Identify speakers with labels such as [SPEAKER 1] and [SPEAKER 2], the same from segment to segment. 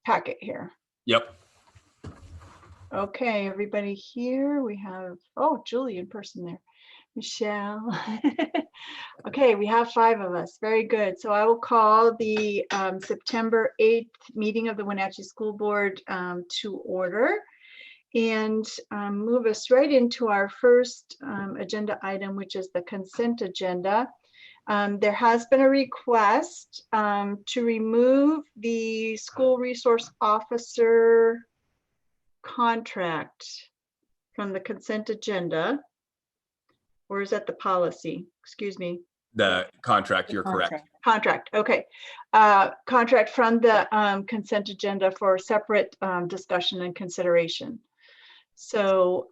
[SPEAKER 1] packet here.
[SPEAKER 2] Yep.
[SPEAKER 1] Okay, everybody here. We have, oh, Julie in person there. Michelle. Okay, we have 5 of us. Very good. So I will call the September 8th meeting of the Wenatchee School Board to order and move us right into our first agenda item, which is the consent agenda. There has been a request to remove the school resource officer contract from the consent agenda. Or is that the policy? Excuse me.
[SPEAKER 2] The contract, you're correct.
[SPEAKER 1] Contract, okay. Contract from the consent agenda for separate discussion and consideration. So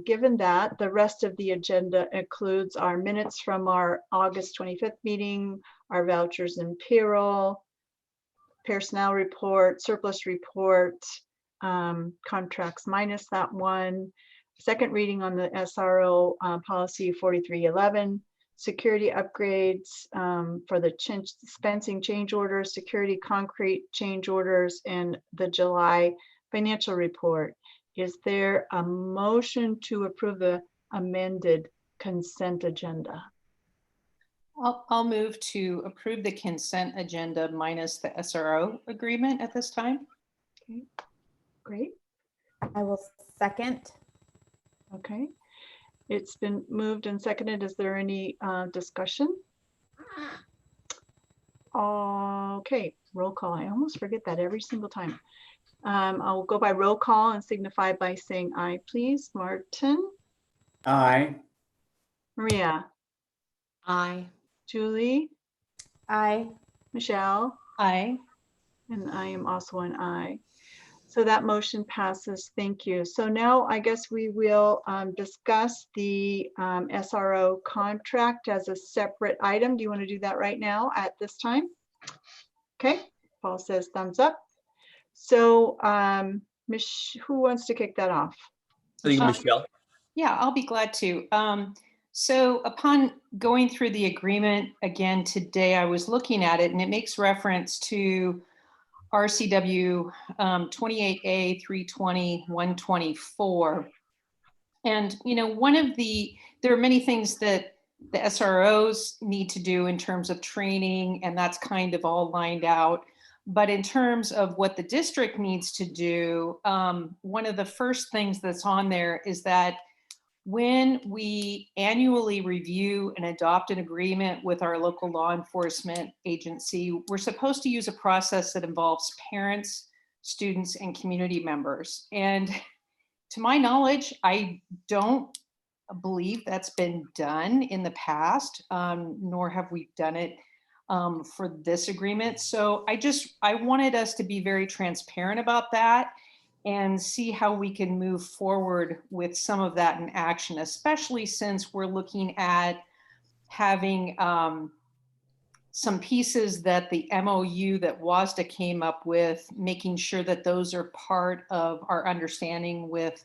[SPEAKER 1] given that, the rest of the agenda includes our minutes from our August 25th meeting, our vouchers and payroll, personnel report, surplus report, contracts minus that one, second reading on the SRO policy 4311, security upgrades for the dispensing change orders, security concrete change orders, and the July financial report. Is there a motion to approve the amended consent agenda?
[SPEAKER 3] I'll move to approve the consent agenda minus the SRO agreement at this time.
[SPEAKER 1] Okay, great.
[SPEAKER 4] I will second.
[SPEAKER 1] Okay, it's been moved and seconded. Is there any discussion? Okay, roll call. I almost forget that every single time. I'll go by roll call and signify by saying aye, please. Martin?
[SPEAKER 5] Aye.
[SPEAKER 1] Maria?
[SPEAKER 3] Aye.
[SPEAKER 1] Julie?
[SPEAKER 4] Aye.
[SPEAKER 1] Michelle?
[SPEAKER 3] Aye.
[SPEAKER 1] And I am also an aye. So that motion passes. Thank you. So now I guess we will discuss the SRO contract as a separate item. Do you want to do that right now at this time? Okay, Paul says thumbs up. So who wants to kick that off?
[SPEAKER 2] I think Michelle.
[SPEAKER 3] Yeah, I'll be glad to. So upon going through the agreement again today, I was looking at it and it makes reference to RCW 28A 320 124. And, you know, there are many things that the SROs need to do in terms of training, and that's kind of all lined out. But in terms of what the district needs to do, one of the first things that's on there is that when we annually review and adopt an agreement with our local law enforcement agency, we're supposed to use a process that involves parents, students, and community members. And to my knowledge, I don't believe that's been done in the past, nor have we done it for this agreement. So I wanted us to be very transparent about that and see how we can move forward with some of that in action, especially since we're looking at having some pieces that the MOU that WSD came up with, making sure that those are part of our understanding with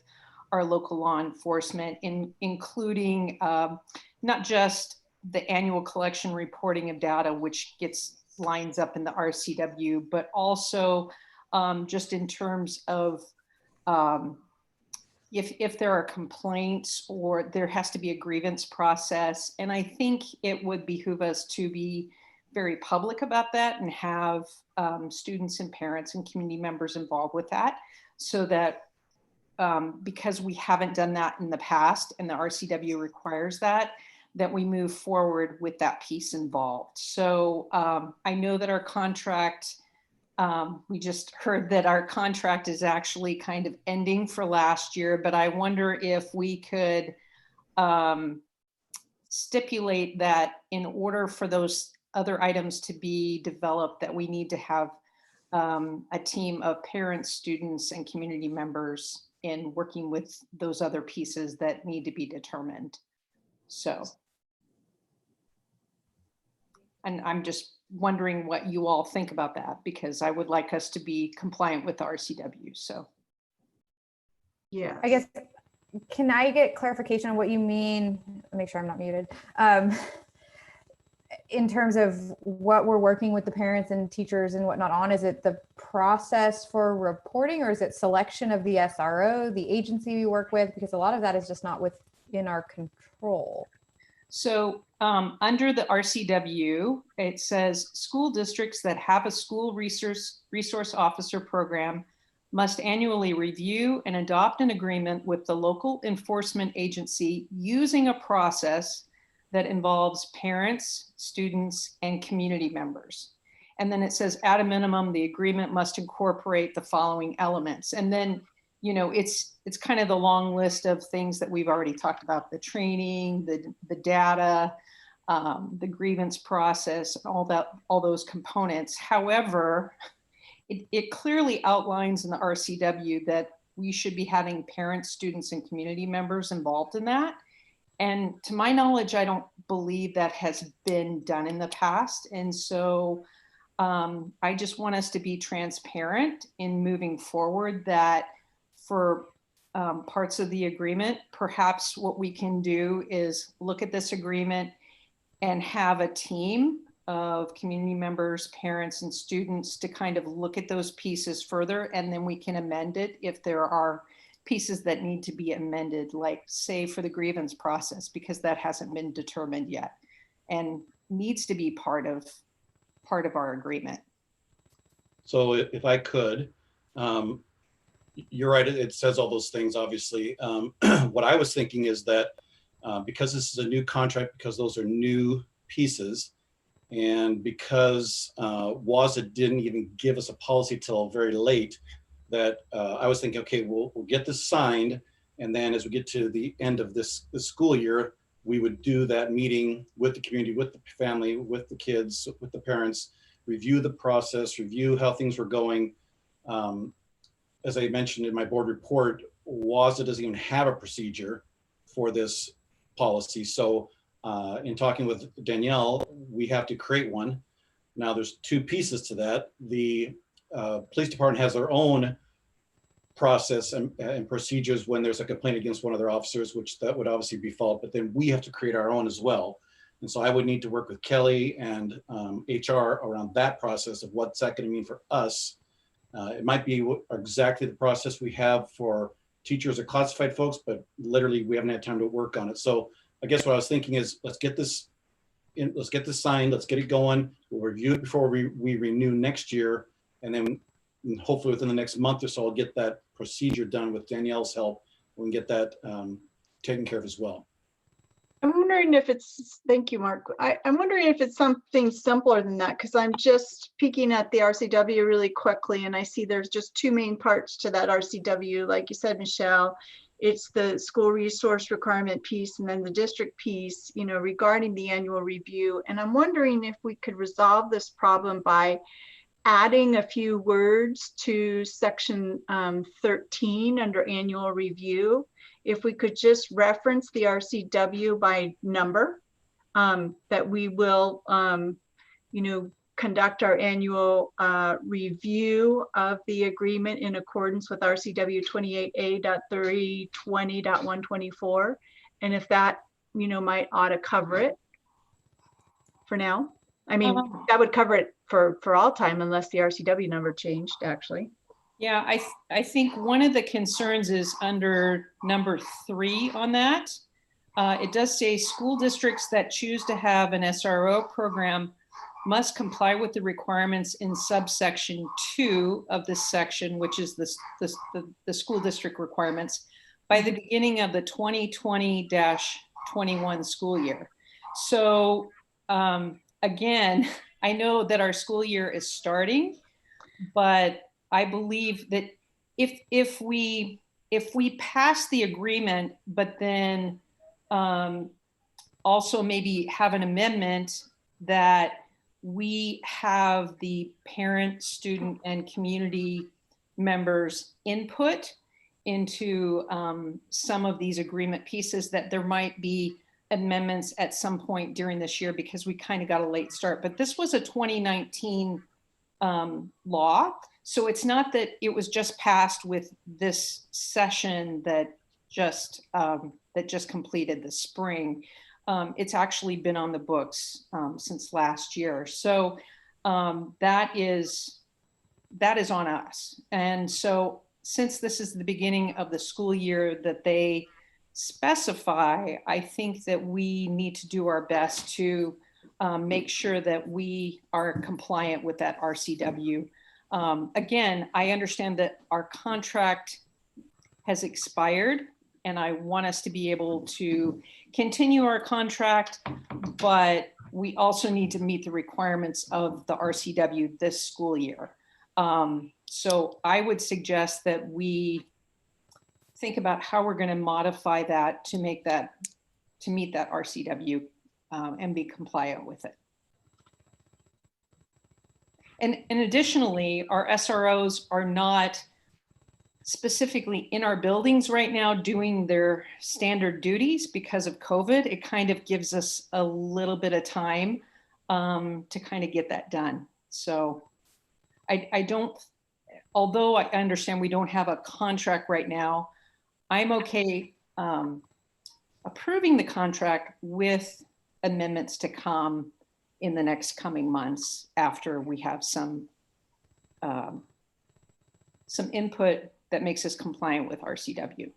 [SPEAKER 3] our local law enforcement, including not just the annual collection reporting of data, which lines up in the RCW, but also just in terms of if there are complaints or there has to be a grievance process. And I think it would behoove us to be very public about that and have students and parents and community members involved with that, so that because we haven't done that in the past and the RCW requires that we move forward with that piece involved. So I know that our contract, we just heard that our contract is actually kind of ending for last year, but I wonder if we could stipulate that in order for those other items to be developed, that we need to have a team of parents, students, and community members in working with those other pieces that need to be determined. So, and I'm just wondering what you all think about that, because I would like us to be compliant with the RCW. So,
[SPEAKER 1] yeah,
[SPEAKER 4] I guess, can I get clarification on what you mean? Make sure I'm not muted. in terms of what we're working with the parents and teachers and whatnot on, is it the process for reporting, or is it selection of the SRO, the agency we work with? Because a lot of that is just not within our control.
[SPEAKER 3] So under the RCW, it says school districts that have a school resource officer program must annually review and adopt an agreement with the local enforcement agency using a process that involves parents, students, and community members. And then it says at a minimum, the agreement must incorporate the following elements. And then, you know, it's kind of the long list of things that we've already talked about: the training, the data, the grievance process, all those components. However, it clearly outlines in the RCW that we should be having parents, students, and community members involved in that. And to my knowledge, I don't believe that has been done in the past. And so I just want us to be transparent in moving forward, that for parts of the agreement, perhaps what we can do is look at this agreement and have a team of community members, parents, and students to kind of look at those pieces further, and then we can amend it if there are pieces that need to be amended, like say for the grievance process, because that hasn't been determined yet and needs to be part of our agreement.
[SPEAKER 5] So if I could, you're right, it says all those things, obviously. What I was thinking is that because this is a new contract, because those are new pieces, and because WSD didn't even give us a policy till very late, that I was thinking, okay, we'll get this signed, and then as we get to the end of this school year, we would do that meeting with the community, with the family, with the kids, with the parents, review the process, review how things were going. As I mentioned in my board report, WSD doesn't even have a procedure for this policy. So in talking with Danielle, we have to create one. Now there's two pieces to that. The police department has their own process and procedures when there's a complaint against one of their officers, which that would obviously be fault, but then we have to create our own as well. And so I would need to work with Kelly and HR around that process of what's that going to mean for us. It might be exactly the process we have for teachers or classified folks, but literally we haven't had time to work on it. So I guess what I was thinking is, let's get this signed, let's get it going. We'll review it before we renew next year. And then hopefully within the next month or so, I'll get that procedure done with Danielle's help. We can get that taken care of as well.
[SPEAKER 1] I'm wondering if it's, thank you, Mark. I'm wondering if it's something simpler than that, because I'm just peeking at the RCW really quickly, and I see there's just two main parts to that RCW. Like you said, Michelle, it's the school resource requirement piece and then the district piece, you know, regarding the annual review. And I'm wondering if we could resolve this problem by adding a few words to section 13 under annual review. If we could just reference the RCW by number, that we will, you know, conduct our annual review of the agreement in accordance with RCW 28A.320.124. And if that, you know, might ought to cover it for now. I mean, that would cover it for all time unless the RCW number changed, actually.
[SPEAKER 3] Yeah, I think one of the concerns is under number 3 on that. It does say school districts that choose to have an SRO program must comply with the requirements in subsection 2 of this section, which is the school district requirements, by the beginning of the 2020-21 school year. So again, I know that our school year is starting, but I believe that if we pass the agreement, but then also maybe have an amendment that we have the parent, student, and community members' input into some of these agreement pieces, that there might be amendments at some point during this year, because we kind of got a late start. But this was a 2019 law. So it's not that it was just passed with this session that just completed the spring. It's actually been on the books since last year. So that is on us. And so since this is the beginning of the school year that they specify, I think that we need to do our best to make sure that we are compliant with that RCW. Again, I understand that our contract has expired, and I want us to be able to continue our contract, but we also need to meet the requirements of the RCW this school year. So I would suggest that we think about how we're going to modify that to meet that RCW and be compliant with it. And additionally, our SROs are not specifically in our buildings right now doing their standard duties because of COVID. It kind of gives us a little bit of time to kind of get that done. So I don't, although I understand we don't have a contract right now, I'm okay approving the contract with amendments to come in the next coming months after we have some input that makes us compliant with RCW.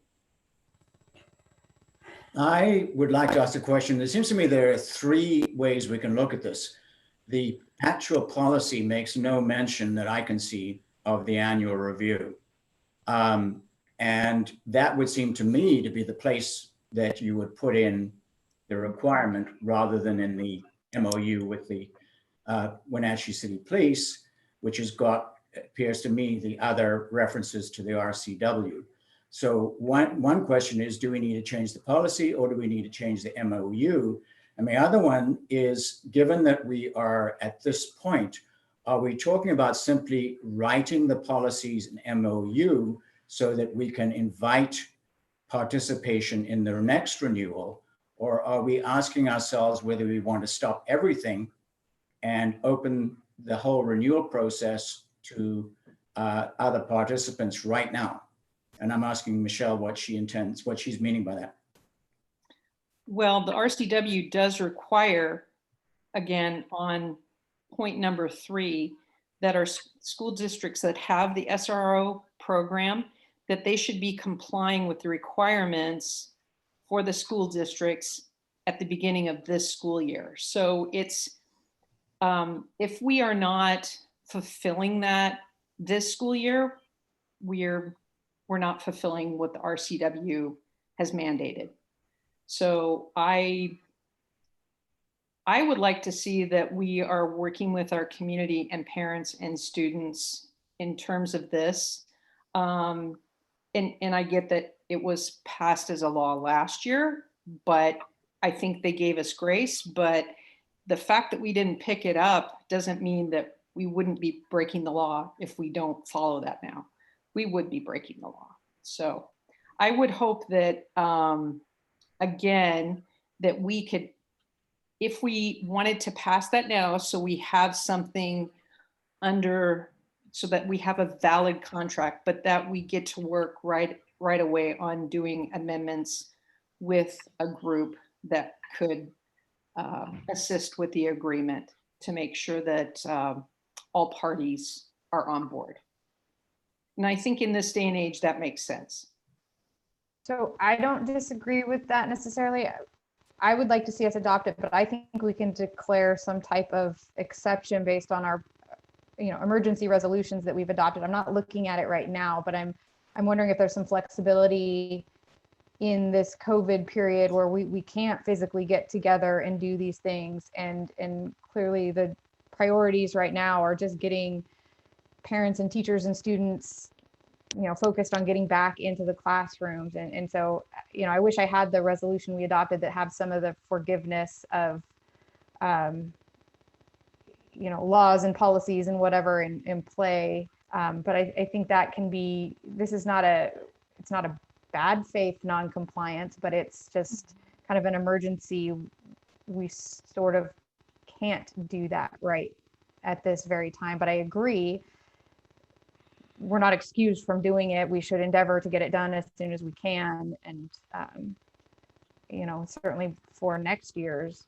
[SPEAKER 6] I would like to ask a question. It seems to me there are three ways we can look at this. The actual policy makes no mention that I can see of the annual review. And that would seem to me to be the place that you would put in the requirement rather than in the MOU with the Wenatchee City Police, which has got, appears to me, the other references to the RCW. So one question is, do we need to change the policy or do we need to change the MOU? And the other one is, given that we are at this point, are we talking about simply writing the policies in MOU so that we can invite participation in the next renewal? Or are we asking ourselves whether we want to stop everything and open the whole renewal process to other participants right now? And I'm asking Michelle what she intends, what she's meaning by that.
[SPEAKER 3] Well, the RCW does require, again, on point number 3, that our school districts that have the SRO program, that they should be complying with the requirements for the school districts at the beginning of this school year. So it's, if we are not fulfilling that this school year, we're not fulfilling what the RCW has mandated. So I would like to see that we are working with our community and parents and students in terms of this. And I get that it was passed as a law last year, but I think they gave us grace. But the fact that we didn't pick it up doesn't mean that we wouldn't be breaking the law if we don't follow that now. We would be breaking the law. So I would hope that, again, that we could, if we wanted to pass that now, so we have something under, so that we have a valid contract, but that we get to work right away on doing amendments with a group that could assist with the agreement to make sure that all parties are on board. And I think in this day and age, that makes sense.
[SPEAKER 4] So I don't disagree with that necessarily. I would like to see us adopt it, but I think we can declare some type of exception based on our, emergency resolutions that we've adopted. I'm not looking at it right now, but I'm wondering if there's some flexibility in this COVID period where we can't physically get together and do these things. And clearly the priorities right now are just getting parents and teachers and students, focused on getting back into the classrooms. And so, I wish I had the resolution we adopted that have some of the forgiveness of, laws and policies and whatever in play. But I think that can be, it's not a bad faith non-compliance, but it's just kind of an emergency. We sort of can't do that right at this very time. But I agree, we're not excused from doing it. We should endeavor to get it done as soon as we can. And you know, certainly for next year's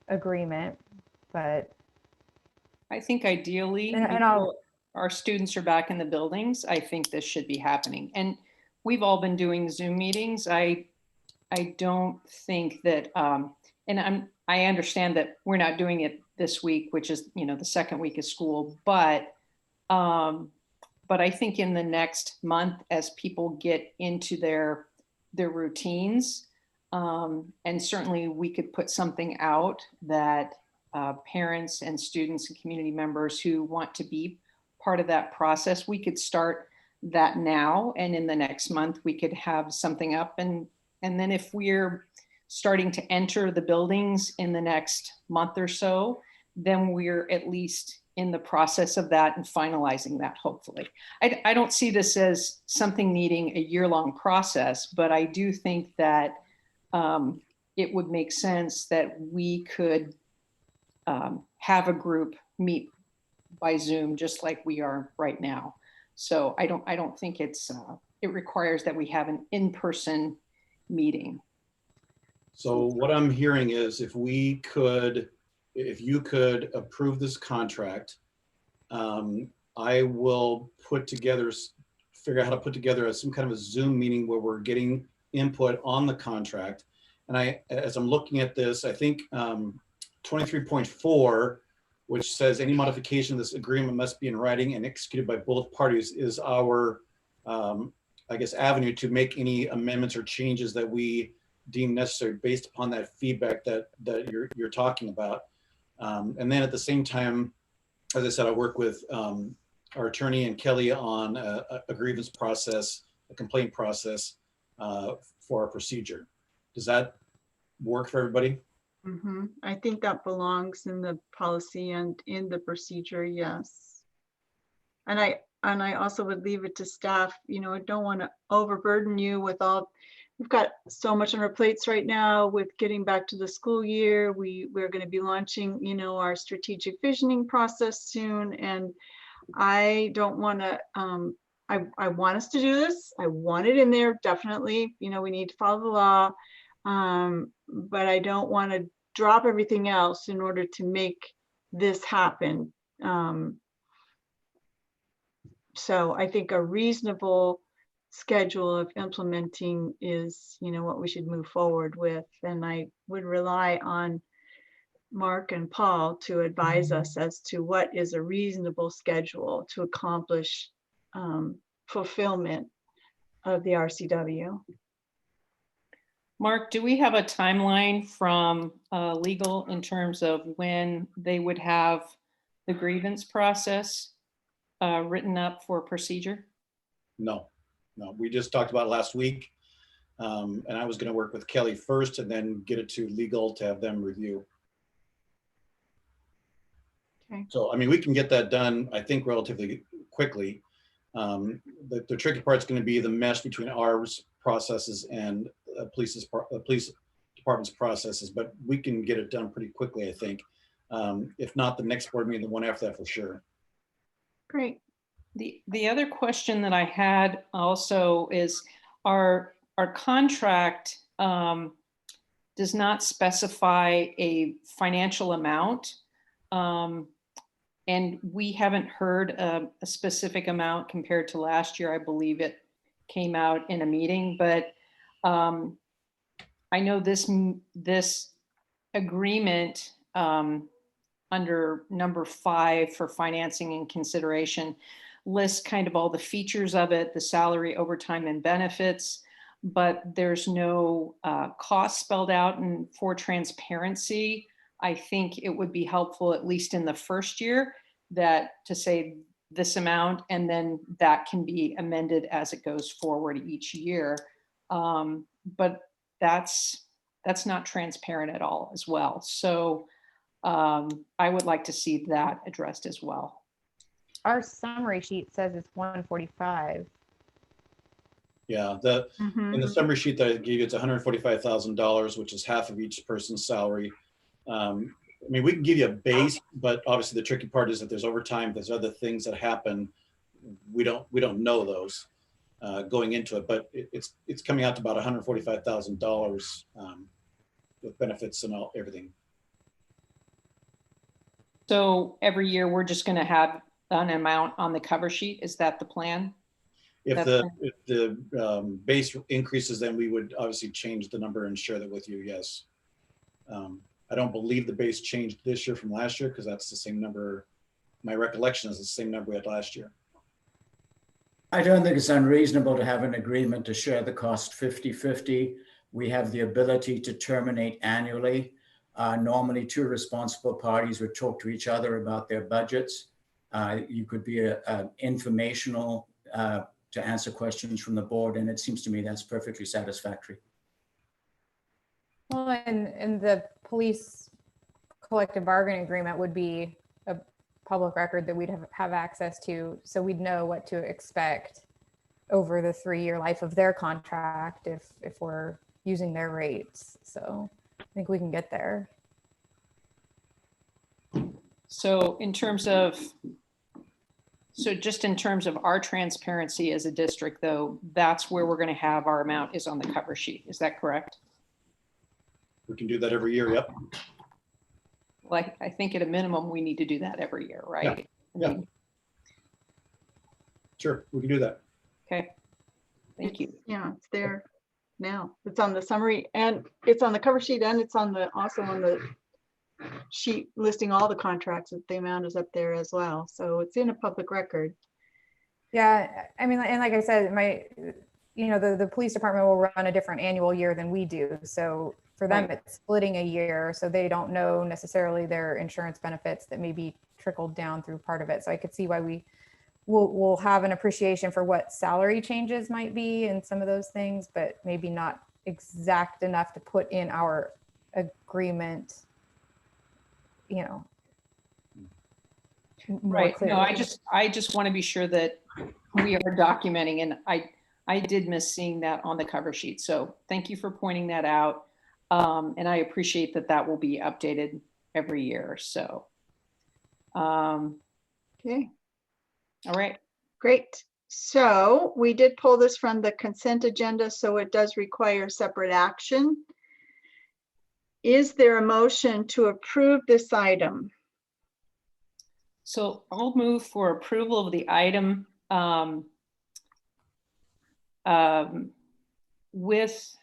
[SPEAKER 4] agreement, but.
[SPEAKER 3] I think ideally,
[SPEAKER 4] And I'll-
[SPEAKER 3] before our students are back in the buildings, I think this should be happening. And we've all been doing Zoom meetings. I don't think that, I understand that we're not doing it this week, which is, you know, the second week of school, but I think in the next month, as people get into their routines, and certainly we could put something out that parents and students and community members who want to be part of that process, we could start that now, and in the next month we could have something up, and then if we're starting to enter the buildings in the next month or so, then we're at least in the process of that and finalizing that, hopefully. I don't see this as something needing a year-long process, but I do think that it would make sense that we could have a group meet by Zoom, just like we are right now. So I don't think it requires that we have an in-person meeting.
[SPEAKER 5] So what I'm hearing is if you could approve this contract, I will figure out how to put together some kind of a Zoom meeting where we're getting input on the contract. And as I'm looking at this, I think 23.4, which says any modification of this agreement must be in writing and executed by both parties, is our, I guess, avenue to make any amendments or changes that we deem necessary based upon that feedback that you're talking about. And then at the same time, as I said, I work with our attorney and Kelly on a grievance process, a complaint process for our procedure. Does that work for everybody?
[SPEAKER 1] Mhm. I think that belongs in the policy and in the procedure, yes. And I also would leave it to staff, you know, I don't want to overburden you with all, we've got so much on our plates right now with getting back to the school year. We're going to be launching, you know, our strategic visioning process soon. And I don't want to, I want us to do this. I want it in there, definitely. You know, we need to follow the law. But I don't want to drop everything else in order to make this happen. So I think a reasonable schedule of implementing is, you know, what we should move forward with. And I would rely on Mark and Paul to advise us as to what is a reasonable schedule to accomplish fulfillment of the RCW.
[SPEAKER 3] Mark, do we have a timeline from legal in terms of when they would have the grievance process written up for procedure?
[SPEAKER 5] No, we just talked about it last week. And I was going to work with Kelly first and then get it to legal to have them review.
[SPEAKER 1] Okay.
[SPEAKER 5] So, I mean, we can get that done, I think, relatively quickly. The tricky part is going to be the mesh between our processes and police department's processes, but we can get it done pretty quickly, I think. If not the next board meeting, the one after that for sure.
[SPEAKER 1] Great.
[SPEAKER 3] The other question that I had also is our contract does not specify a financial amount. And we haven't heard a specific amount compared to last year. I believe it came out in a meeting, but I know this agreement under number 5 for financing and consideration lists kind of all the features of it, the salary, overtime, and benefits, but there's no cost spelled out. And for transparency, I think it would be helpful, at least in the first year, that to say this amount, and then that can be amended as it goes forward each year. But that's not transparent at all as well. So I would like to see that addressed as well.
[SPEAKER 4] Our summary sheet says it's 145.
[SPEAKER 5] Yeah, in the summary sheet that I gave you, it's $145,000, which is half of each person's salary. I mean, we can give you a base, but obviously the tricky part is that there's overtime, there's other things that happen. We don't know those. going into it, but it's coming out to about $145,000 with benefits and everything.
[SPEAKER 3] So every year we're just going to have an amount on the cover sheet. Is that the plan?
[SPEAKER 5] If the base increases, then we would obviously change the number and share that with you. Yes. I don't believe the base changed this year from last year because that's the same number. My recollection is the same number we had last year.
[SPEAKER 6] I don't think it's unreasonable to have an agreement to share the cost 50-50. We have the ability to terminate annually. Normally, two responsible parties would talk to each other about their budgets. You could be informational to answer questions from the board, and it seems to me that's perfectly satisfactory.
[SPEAKER 4] Well, and the police collective bargaining agreement would be a public record that we'd have access to, so we'd know what to expect over the 3-year life of their contract if we're using their rates. So I think we can get there.
[SPEAKER 3] So just in terms of our transparency as a district, though, that's where we're going to have our amount is on the cover sheet. Is that correct?
[SPEAKER 5] We can do that every year. Yep.
[SPEAKER 3] Well, I think at a minimum, we need to do that every year, right?
[SPEAKER 5] Yeah.
[SPEAKER 3] I mean,
[SPEAKER 5] Sure, we can do that.
[SPEAKER 3] okay. Thank you.
[SPEAKER 1] Yeah, it's there now. It's on the summary and it's on the cover sheet and it's on also on the sheet listing all the contracts that the amount is up there as well. So it's in a public record.
[SPEAKER 4] Yeah, I mean, and like I said, the police department will run a different annual year than we do. So for them,
[SPEAKER 3] Right.
[SPEAKER 4] it's splitting a year. So they don't know necessarily their insurance benefits that may be trickled down through part of it. So I could see why we'll have an appreciation for what salary changes might be and some of those things, but maybe not exact enough to put in our agreement, more
[SPEAKER 3] Right.
[SPEAKER 4] clearly.
[SPEAKER 3] No, I just want to be sure that we are documenting, and I did miss seeing that on the cover sheet. So thank you for pointing that out. And I appreciate that will be updated every year. So,
[SPEAKER 1] Okay,
[SPEAKER 3] all right.
[SPEAKER 1] great. So we did pull this from the consent agenda, so it does require separate action. Is there a motion to approve this item?
[SPEAKER 3] So I'll move for approval of the item with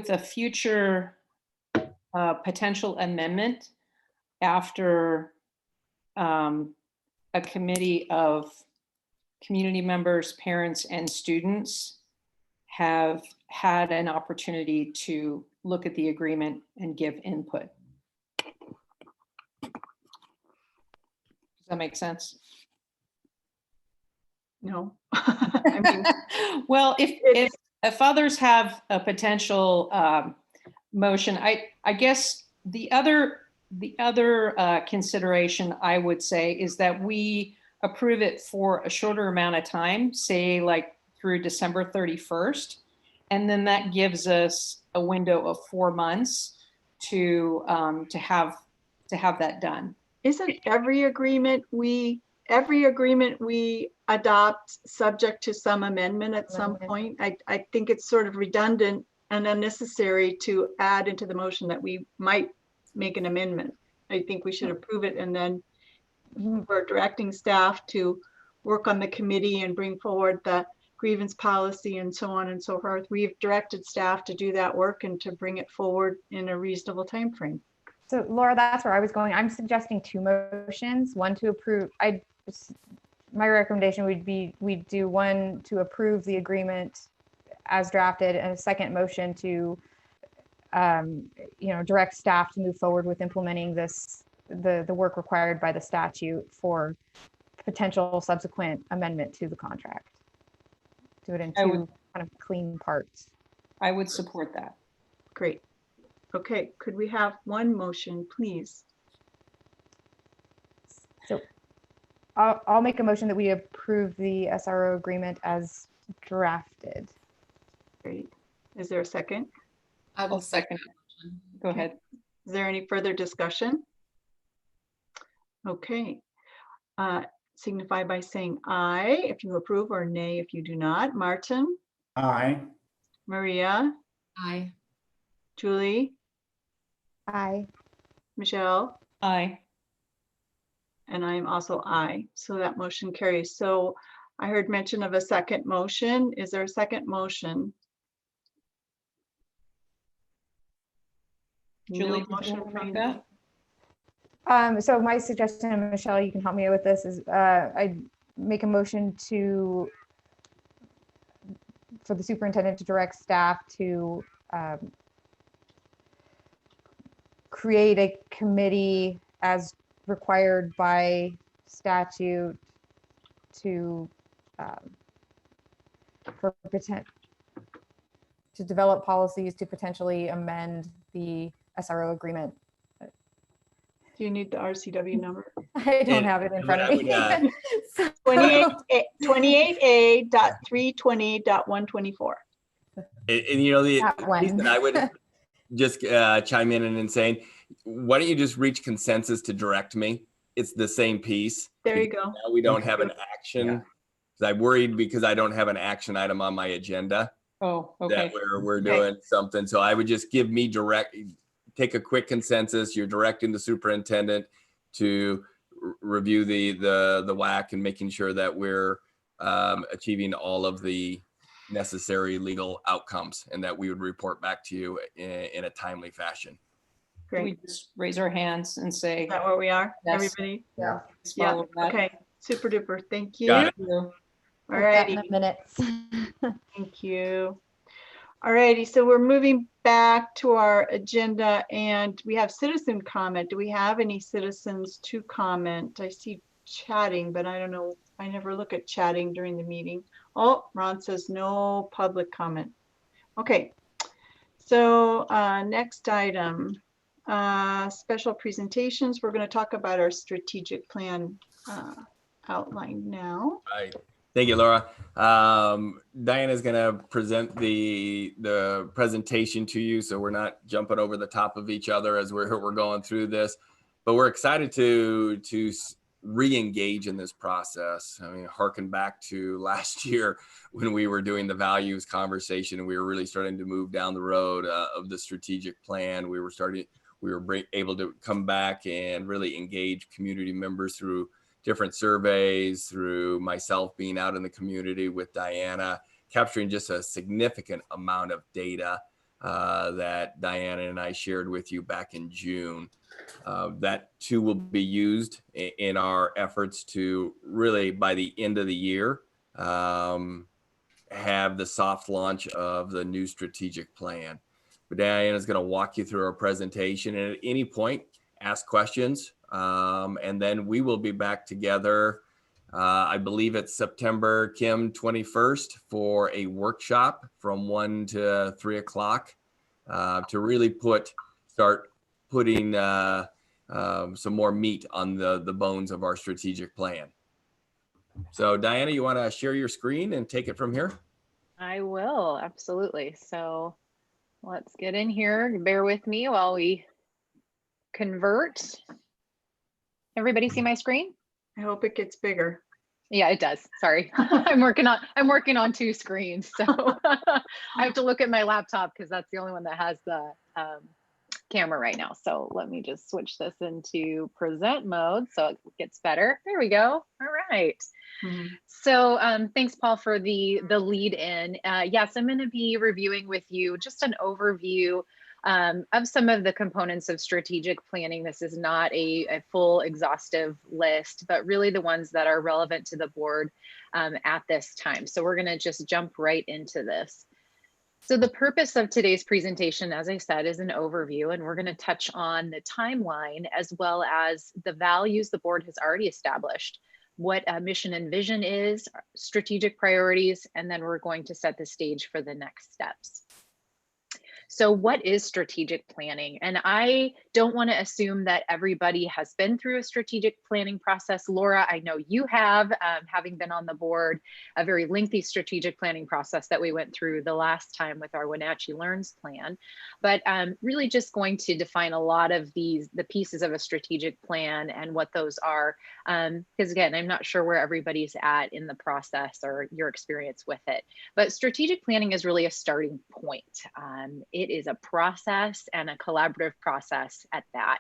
[SPEAKER 3] a future potential amendment after a committee of community members, parents, and students have had an opportunity to look at the agreement and give input. Does that make sense?
[SPEAKER 1] No. I mean,
[SPEAKER 3] well, if others have a potential motion, I guess the other consideration I would say is that we approve it for a shorter amount of time, say like through December 31st. And then that gives us a window of 4 months to have that done.
[SPEAKER 1] Isn't every agreement we adopt subject to some amendment at some point? I think it's sort of redundant and unnecessary to add into the motion that we might make an amendment. I think we should approve it, and then we're directing staff to work on the committee and bring forward the grievance policy and so on and so forth. We've directed staff to do that work and to bring it forward in a reasonable time frame.
[SPEAKER 4] So Laura, that's where I was going. I'm suggesting 2 motions, one to approve. My recommendation would be we'd do one to approve the agreement as drafted, and a second motion to direct staff to move forward with implementing the work required by the statute for potential subsequent amendment to the contract. Do it in 2 kind of clean parts.
[SPEAKER 3] I would support that.
[SPEAKER 1] Great. Okay, could we have one motion, please?
[SPEAKER 4] So I'll make a motion that we approve the SRO agreement as drafted.
[SPEAKER 1] Great. Is there a second?
[SPEAKER 3] I'll second. Go ahead.
[SPEAKER 1] Is there any further discussion? Okay. signify by saying aye if you approve or nay if you do not. Martin,
[SPEAKER 6] Aye.
[SPEAKER 1] Maria,
[SPEAKER 7] Aye.
[SPEAKER 1] Julie,
[SPEAKER 4] Aye.
[SPEAKER 1] Michelle,
[SPEAKER 3] Aye.
[SPEAKER 1] and I am also aye. So that motion carries. So I heard mention of a second motion. Is there a second motion?
[SPEAKER 3] Julie,
[SPEAKER 1] No
[SPEAKER 3] did you
[SPEAKER 1] motion
[SPEAKER 3] want to
[SPEAKER 1] from
[SPEAKER 3] make that?
[SPEAKER 4] So my suggestion, and Michelle, you can help me with this, is I make a motion for the superintendent to direct staff to create a committee as required by statute to develop policies to potentially amend the SRO agreement.
[SPEAKER 1] Do you need the RCW number?
[SPEAKER 4] I don't have it in front of me. So-
[SPEAKER 1] 28.320.124.
[SPEAKER 2] And you know,
[SPEAKER 4] That one.
[SPEAKER 2] Lisa, I would just chime in and saying, why don't you just reach consensus to direct me? It's the same piece.
[SPEAKER 1] There you go.
[SPEAKER 2] Now we don't have an action.
[SPEAKER 6] Yeah.
[SPEAKER 2] 'Cause I'm worried because I don't have an action item on my agenda
[SPEAKER 3] Oh, okay.
[SPEAKER 2] that we're doing something. So I would just give me take a quick consensus. You're directing the superintendent to review the WAC and making sure that we're achieving all of the necessary legal outcomes and that we would report back to you in a timely fashion.
[SPEAKER 3] Can we
[SPEAKER 1] Great.
[SPEAKER 3] just raise our hands and say,
[SPEAKER 1] Is that where we are?
[SPEAKER 3] Yes.
[SPEAKER 1] Everybody?
[SPEAKER 6] Yeah.
[SPEAKER 3] let's
[SPEAKER 1] Yeah.
[SPEAKER 3] follow that?
[SPEAKER 1] Okay. Super duper. Thank you.
[SPEAKER 2] Got it.
[SPEAKER 3] Thank you.
[SPEAKER 1] All
[SPEAKER 4] Put that in
[SPEAKER 1] righty.
[SPEAKER 4] the minutes.
[SPEAKER 1] Thank you. All righty. So we're moving back to our agenda and we have citizen comment. Do we have any citizens to comment? I see chatting, but I don't know. I never look at chatting during the meeting. Oh, Ron says no public comment. Okay. So next item, special presentations. We're going to talk about our strategic plan outline now.
[SPEAKER 2] Right. Thank you, Laura. Diana is going to present the presentation to you, so we're not jumping over the top of each other as we're going through this. But we're excited to re-engage in this process. I mean, harken back to last year when we were doing the values conversation and we were really starting to move down the road of the strategic plan. We were able to come back and really engage community members through different surveys, through myself being out in the community with Diana, capturing just a significant amount of data that Diana and I shared with you back in June. That too will be used in our efforts to really, by the end of the year, have the soft launch of the new strategic plan. But Diana is going to walk you through our presentation, and at any point, ask questions. And then we will be back together. I believe it's September, Kim, 21st for a workshop from 1 to 3 o'clock to really start putting some more meat on the bones of our strategic plan. So Diana, you want to share your screen and take it from here?
[SPEAKER 7] I will, absolutely. So let's get in here. Bear with me while we convert. Everybody see my screen?
[SPEAKER 1] I hope it gets bigger.
[SPEAKER 7] Yeah, it does. Sorry. I'm working on two screens. So I have to look at my laptop because that's the only one that has the camera right now. So let me just switch this into present mode so it gets better. There we go. All right.
[SPEAKER 1] Mhm.
[SPEAKER 7] So thanks, Paul, for the lead in. Yes, I'm going to be reviewing with you just an overview of some of the components of strategic planning. This is not a full exhaustive list, but really the ones that are relevant to the board at this time. So we're going to just jump right into this. So the purpose of today's presentation, as I said, is an overview, and we're going to touch on the timeline as well as the values the board has already established, what mission and vision is, strategic priorities, and then we're going to set the stage for the next steps. So what is strategic planning? And I don't want to assume that everybody has been through a strategic planning process. Laura, I know you have, having been on the board, a very lengthy strategic planning process that we went through the last time with our Wenatchee Learns plan. But really just going to define a lot of the pieces of a strategic plan and what those are. Because again, I'm not sure where everybody's at in the process or your experience with it. But strategic planning is really a starting point. It is a process and a collaborative process at that.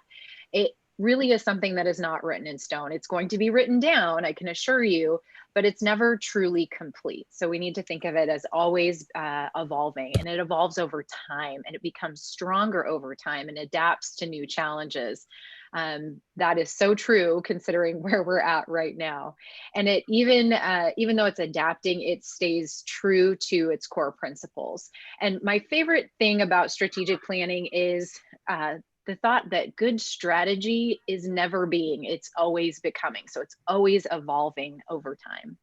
[SPEAKER 7] It really is something that is not written in stone. It's going to be written down, I can assure you, but it's never truly complete. So we need to think of it as always evolving, and it evolves over time, and it becomes stronger over time and adapts to new challenges. That is so true considering where we're at right now. And it even though it's adapting, it stays true to its core principles. And my favorite thing about strategic planning is the thought that good strategy is never being, it's always becoming. So it's always evolving over time.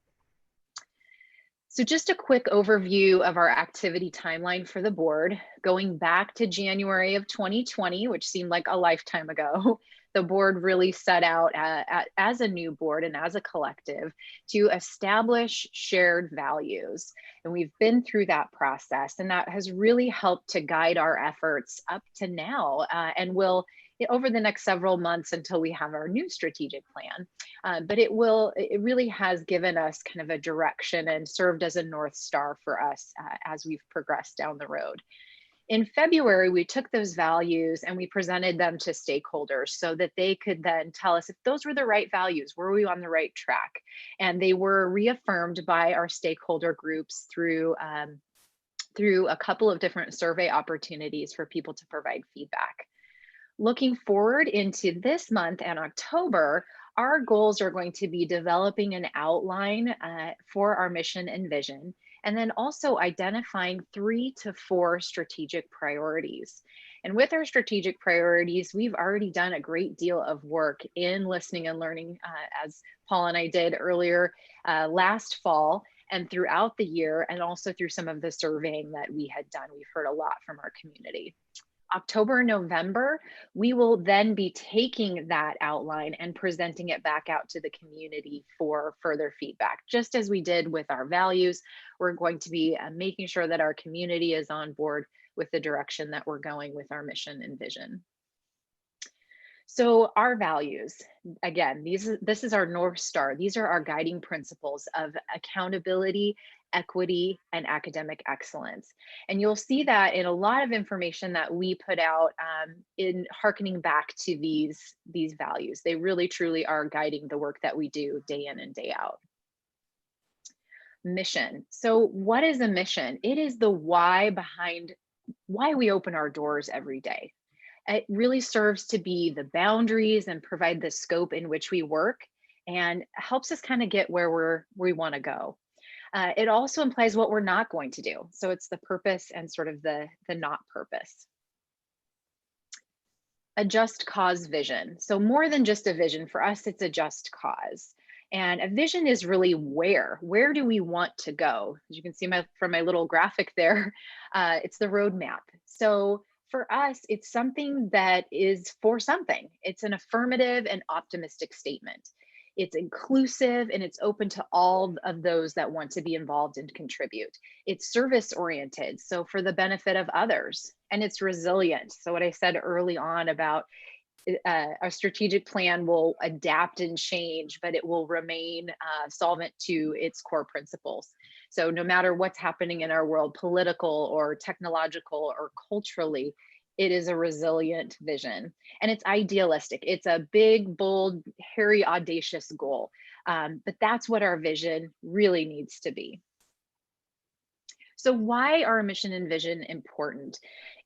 [SPEAKER 7] So just a quick overview of our activity timeline for the board. Going back to January of 2020, which seemed like a lifetime ago, the board really set out as a new board and as a collective to establish shared values. And we've been through that process, and that has really helped to guide our efforts up to now, and will over the next several months until we have our new strategic plan. But it really has given us kind of a direction and served as a North Star for us as we've progressed down the road. In February, we took those values and we presented them to stakeholders so that they could then tell us if those were the right values, were we on the right track? And they were reaffirmed by our stakeholder groups through a couple of different survey opportunities for people to provide feedback. Looking forward into this month and October, our goals are going to be developing an outline for our mission and vision, and then also identifying 3 to 4 strategic priorities. And with our strategic priorities, we've already done a great deal of work in listening and learning, as Paul and I did earlier last fall and throughout the year, and also through some of the surveying that we had done. We've heard a lot from our community. October, November, we will then be taking that outline and presenting it back out to the community for further feedback. Just as we did with our values, we're going to be making sure that our community is on board with the direction that we're going with our mission and vision. So our values, again, this is our North Star. These are our guiding principles of accountability, equity, and academic excellence. And you'll see that in a lot of information that we put out in hearkening back to these values. They really, truly are guiding the work that we do day in and day out. Mission. So what is a mission? It is the why behind why we open our doors every day. It really serves to be the boundaries and provide the scope in which we work, and helps us kind of get where we want to go. It also implies what we're not going to do. So it's the purpose and sort of the not purpose. A just cause vision. So more than just a vision, for us, it's a just cause. And a vision is really where do we want to go? As you can see from my little graphic there, it's the roadmap. So for us, it's something that is for something. It's an affirmative and optimistic statement. It's inclusive and it's open to all of those that want to be involved and contribute. It's service oriented, so for the benefit of others, and it's resilient. So what I said early on about our strategic plan will adapt and change, but it will remain solvent to its core principles. So no matter what's happening in our world, political or technological or culturally, it is a resilient vision, and it's idealistic. It's a big, bold, hairy, audacious goal, but that's what our vision really needs to be. So why are mission and vision important?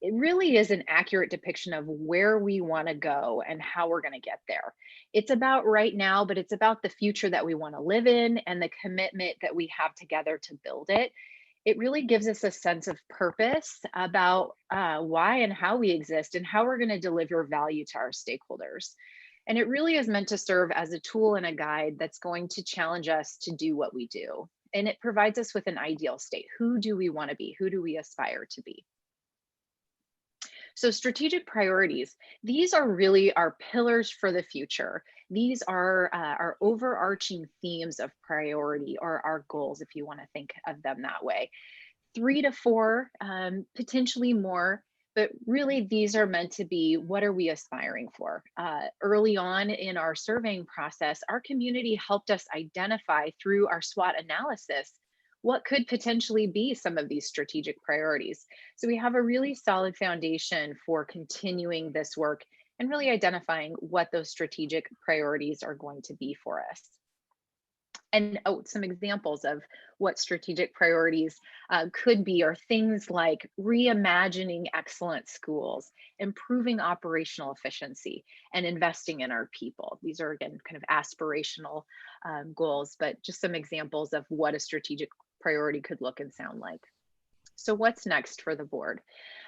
[SPEAKER 7] It really is an accurate depiction of where we want to go and how we're going to get there. It's about right now, but it's about the future that we want to live in and the commitment that we have together to build it. It really gives us a sense of purpose about why and how we exist and how we're going to deliver value to our stakeholders. And it really is meant to serve as a tool and a guide that's going to challenge us to do what we do. And it provides us with an ideal state. Who do we want to be? Who do we aspire to be? So strategic priorities, these are really our pillars for the future. These are our overarching themes of priority, or our goals, if you want to think of them that way. 3 to 4, potentially more, but really these are meant to be, what are we aspiring for? Early on in our surveying process, our community helped us identify through our SWOT analysis what could potentially be some of these strategic priorities. So we have a really solid foundation for continuing this work and really identifying what those strategic priorities are going to be for us. And some examples of what strategic priorities could be are things like reimagining excellent schools, improving operational efficiency, and investing in our people. These are, again, kind of aspirational goals, but just some examples of what a strategic priority could look and sound like. So what's next for the board?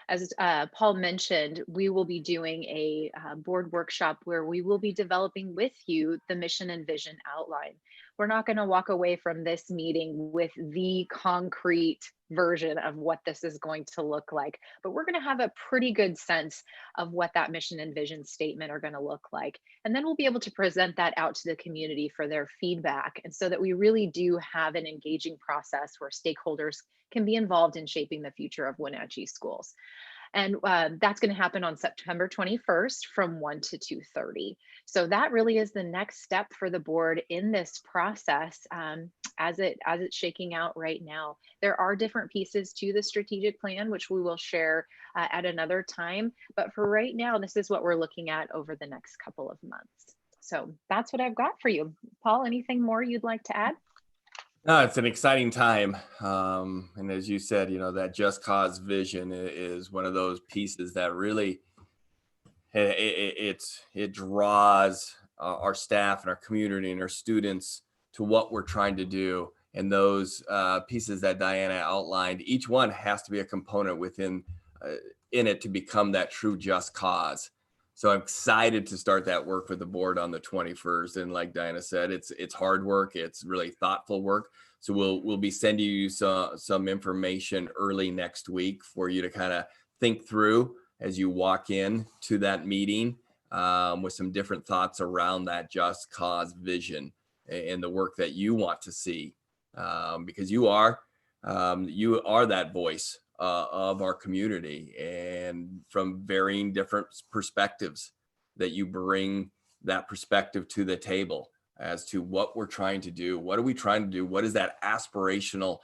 [SPEAKER 7] As Paul mentioned, we will be doing a board workshop where we will be developing with you the mission and vision outline. We're not going to walk away from this meeting with the concrete version of what this is going to look like, but we're going to have a pretty good sense of what that mission and vision statement are going to look like. And then we'll be able to present that out to the community for their feedback, and so that we really do have an engaging process where stakeholders can be involved in shaping the future of Wenatchee schools. And that's going to happen on September 21st from 1 to 2:30. So that really is the next step for the board in this process as it's shaking out right now. There are different pieces to the strategic plan, which we will share at another time. But for right now, this is what we're looking at over the next couple of months. So that's what I've got for you. Paul, anything more you'd like to add?
[SPEAKER 2] No, it's an exciting time. And as you said, you know, that just cause vision is one of those pieces that really, it draws our staff and our community and our students to what we're trying to do. And those pieces that Diana outlined, each one has to be a component within in it to become that true just cause. So I'm excited to start that work with the board on the 21st. And like Diana said, it's hard work. It's really thoughtful work. So we'll be sending you some information early next week for you to kind of think through as you walk in to that meeting with some different thoughts around that just cause vision and the work that you want to see, because you are that voice of our community, and from varying different perspectives that you bring that perspective to the table as to what we're trying to do. What are we trying to do? What is that aspirational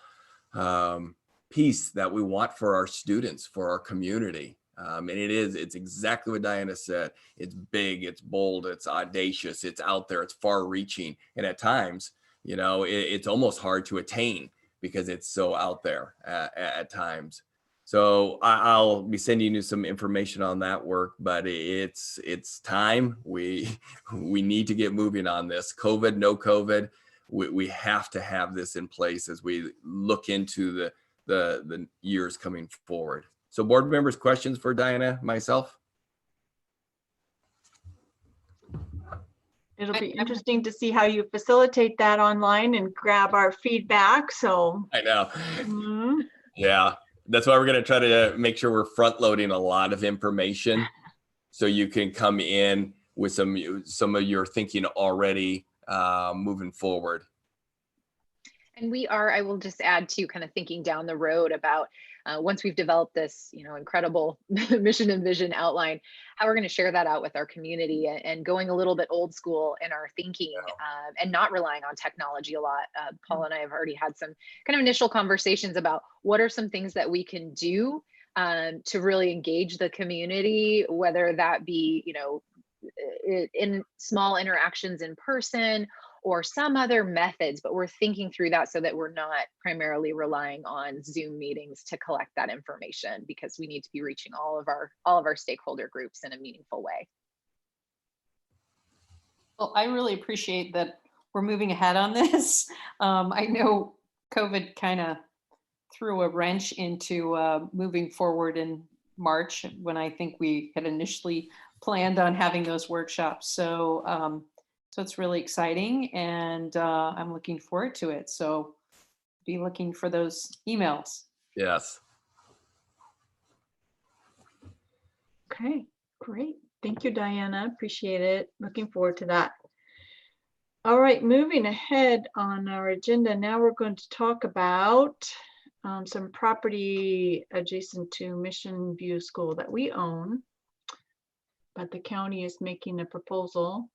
[SPEAKER 2] piece that we want for our students, for our community? And it's exactly what Diana said. It's big, it's bold, it's audacious, it's out there, it's far reaching. And at times, you know, it's almost hard to attain because it's so out there at times. So I'll be sending you some information on that work, but it's time. We need to get moving on this. COVID, no COVID, we have to have this in place as we look into the years coming forward. So board members, questions for Diana, myself?
[SPEAKER 1] It'll be interesting to see how you facilitate that online and grab our feedback. So
[SPEAKER 2] I know. Yeah. That's why we're going to try to make sure we're front loading a lot of information so you can come in with some of your thinking already moving forward.
[SPEAKER 7] And I will just add to kind of thinking down the road about once we've developed this, you know, incredible mission and vision outline, how we're going to share that out with our community, and going a little bit old school in our thinking and not relying on technology a lot. Paul and I have already had some kind of initial conversations about what are some things that we can do to really engage the community, whether that be, you know, in small interactions in person or some other methods, but we're thinking through that so that we're not primarily relying on Zoom meetings to collect that information, because we need to be reaching all of our stakeholder groups in a meaningful way.
[SPEAKER 3] Well, I really appreciate that we're moving ahead on this. I know COVID kind of threw a wrench into moving forward in March, when I think we had initially planned on having those workshops. So it's really exciting, and I'm looking forward to it. So be looking for those emails.
[SPEAKER 2] Yes.
[SPEAKER 1] Okay, great. Thank you, Diana. Appreciate it. Looking forward to that. All right, moving ahead on our agenda, now we're going to talk about some property adjacent to Mission View School that we own, but the county is making a proposal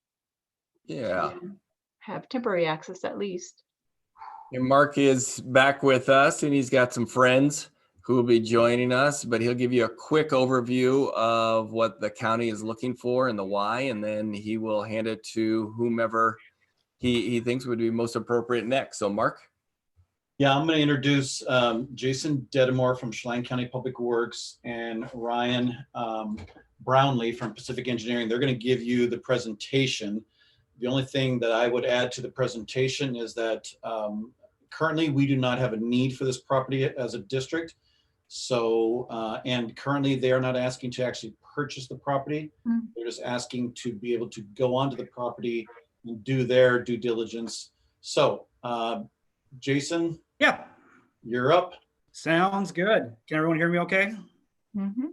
[SPEAKER 2] Yeah.
[SPEAKER 1] to have temporary access at least.
[SPEAKER 2] And Mark is back with us, and he's got some friends who will be joining us, but he'll give you a quick overview of what the county is looking for and the why, and then he will hand it to whomever he thinks would be most appropriate next. So Mark?
[SPEAKER 5] Yeah, I'm going to introduce Jason Dedamore from Chelan County Public Works and Ryan Brownlee from Pacific Engineering. They're going to give you the presentation. The only thing that I would add to the presentation is that currently we do not have a need for this property as a district. So, and currently they are not asking to actually purchase the property. They're just asking to be able to go onto the property and do their due diligence. So, Jason,
[SPEAKER 8] Yeah,
[SPEAKER 5] you're up.
[SPEAKER 8] sounds good. Can everyone hear me okay?
[SPEAKER 1] Mhm.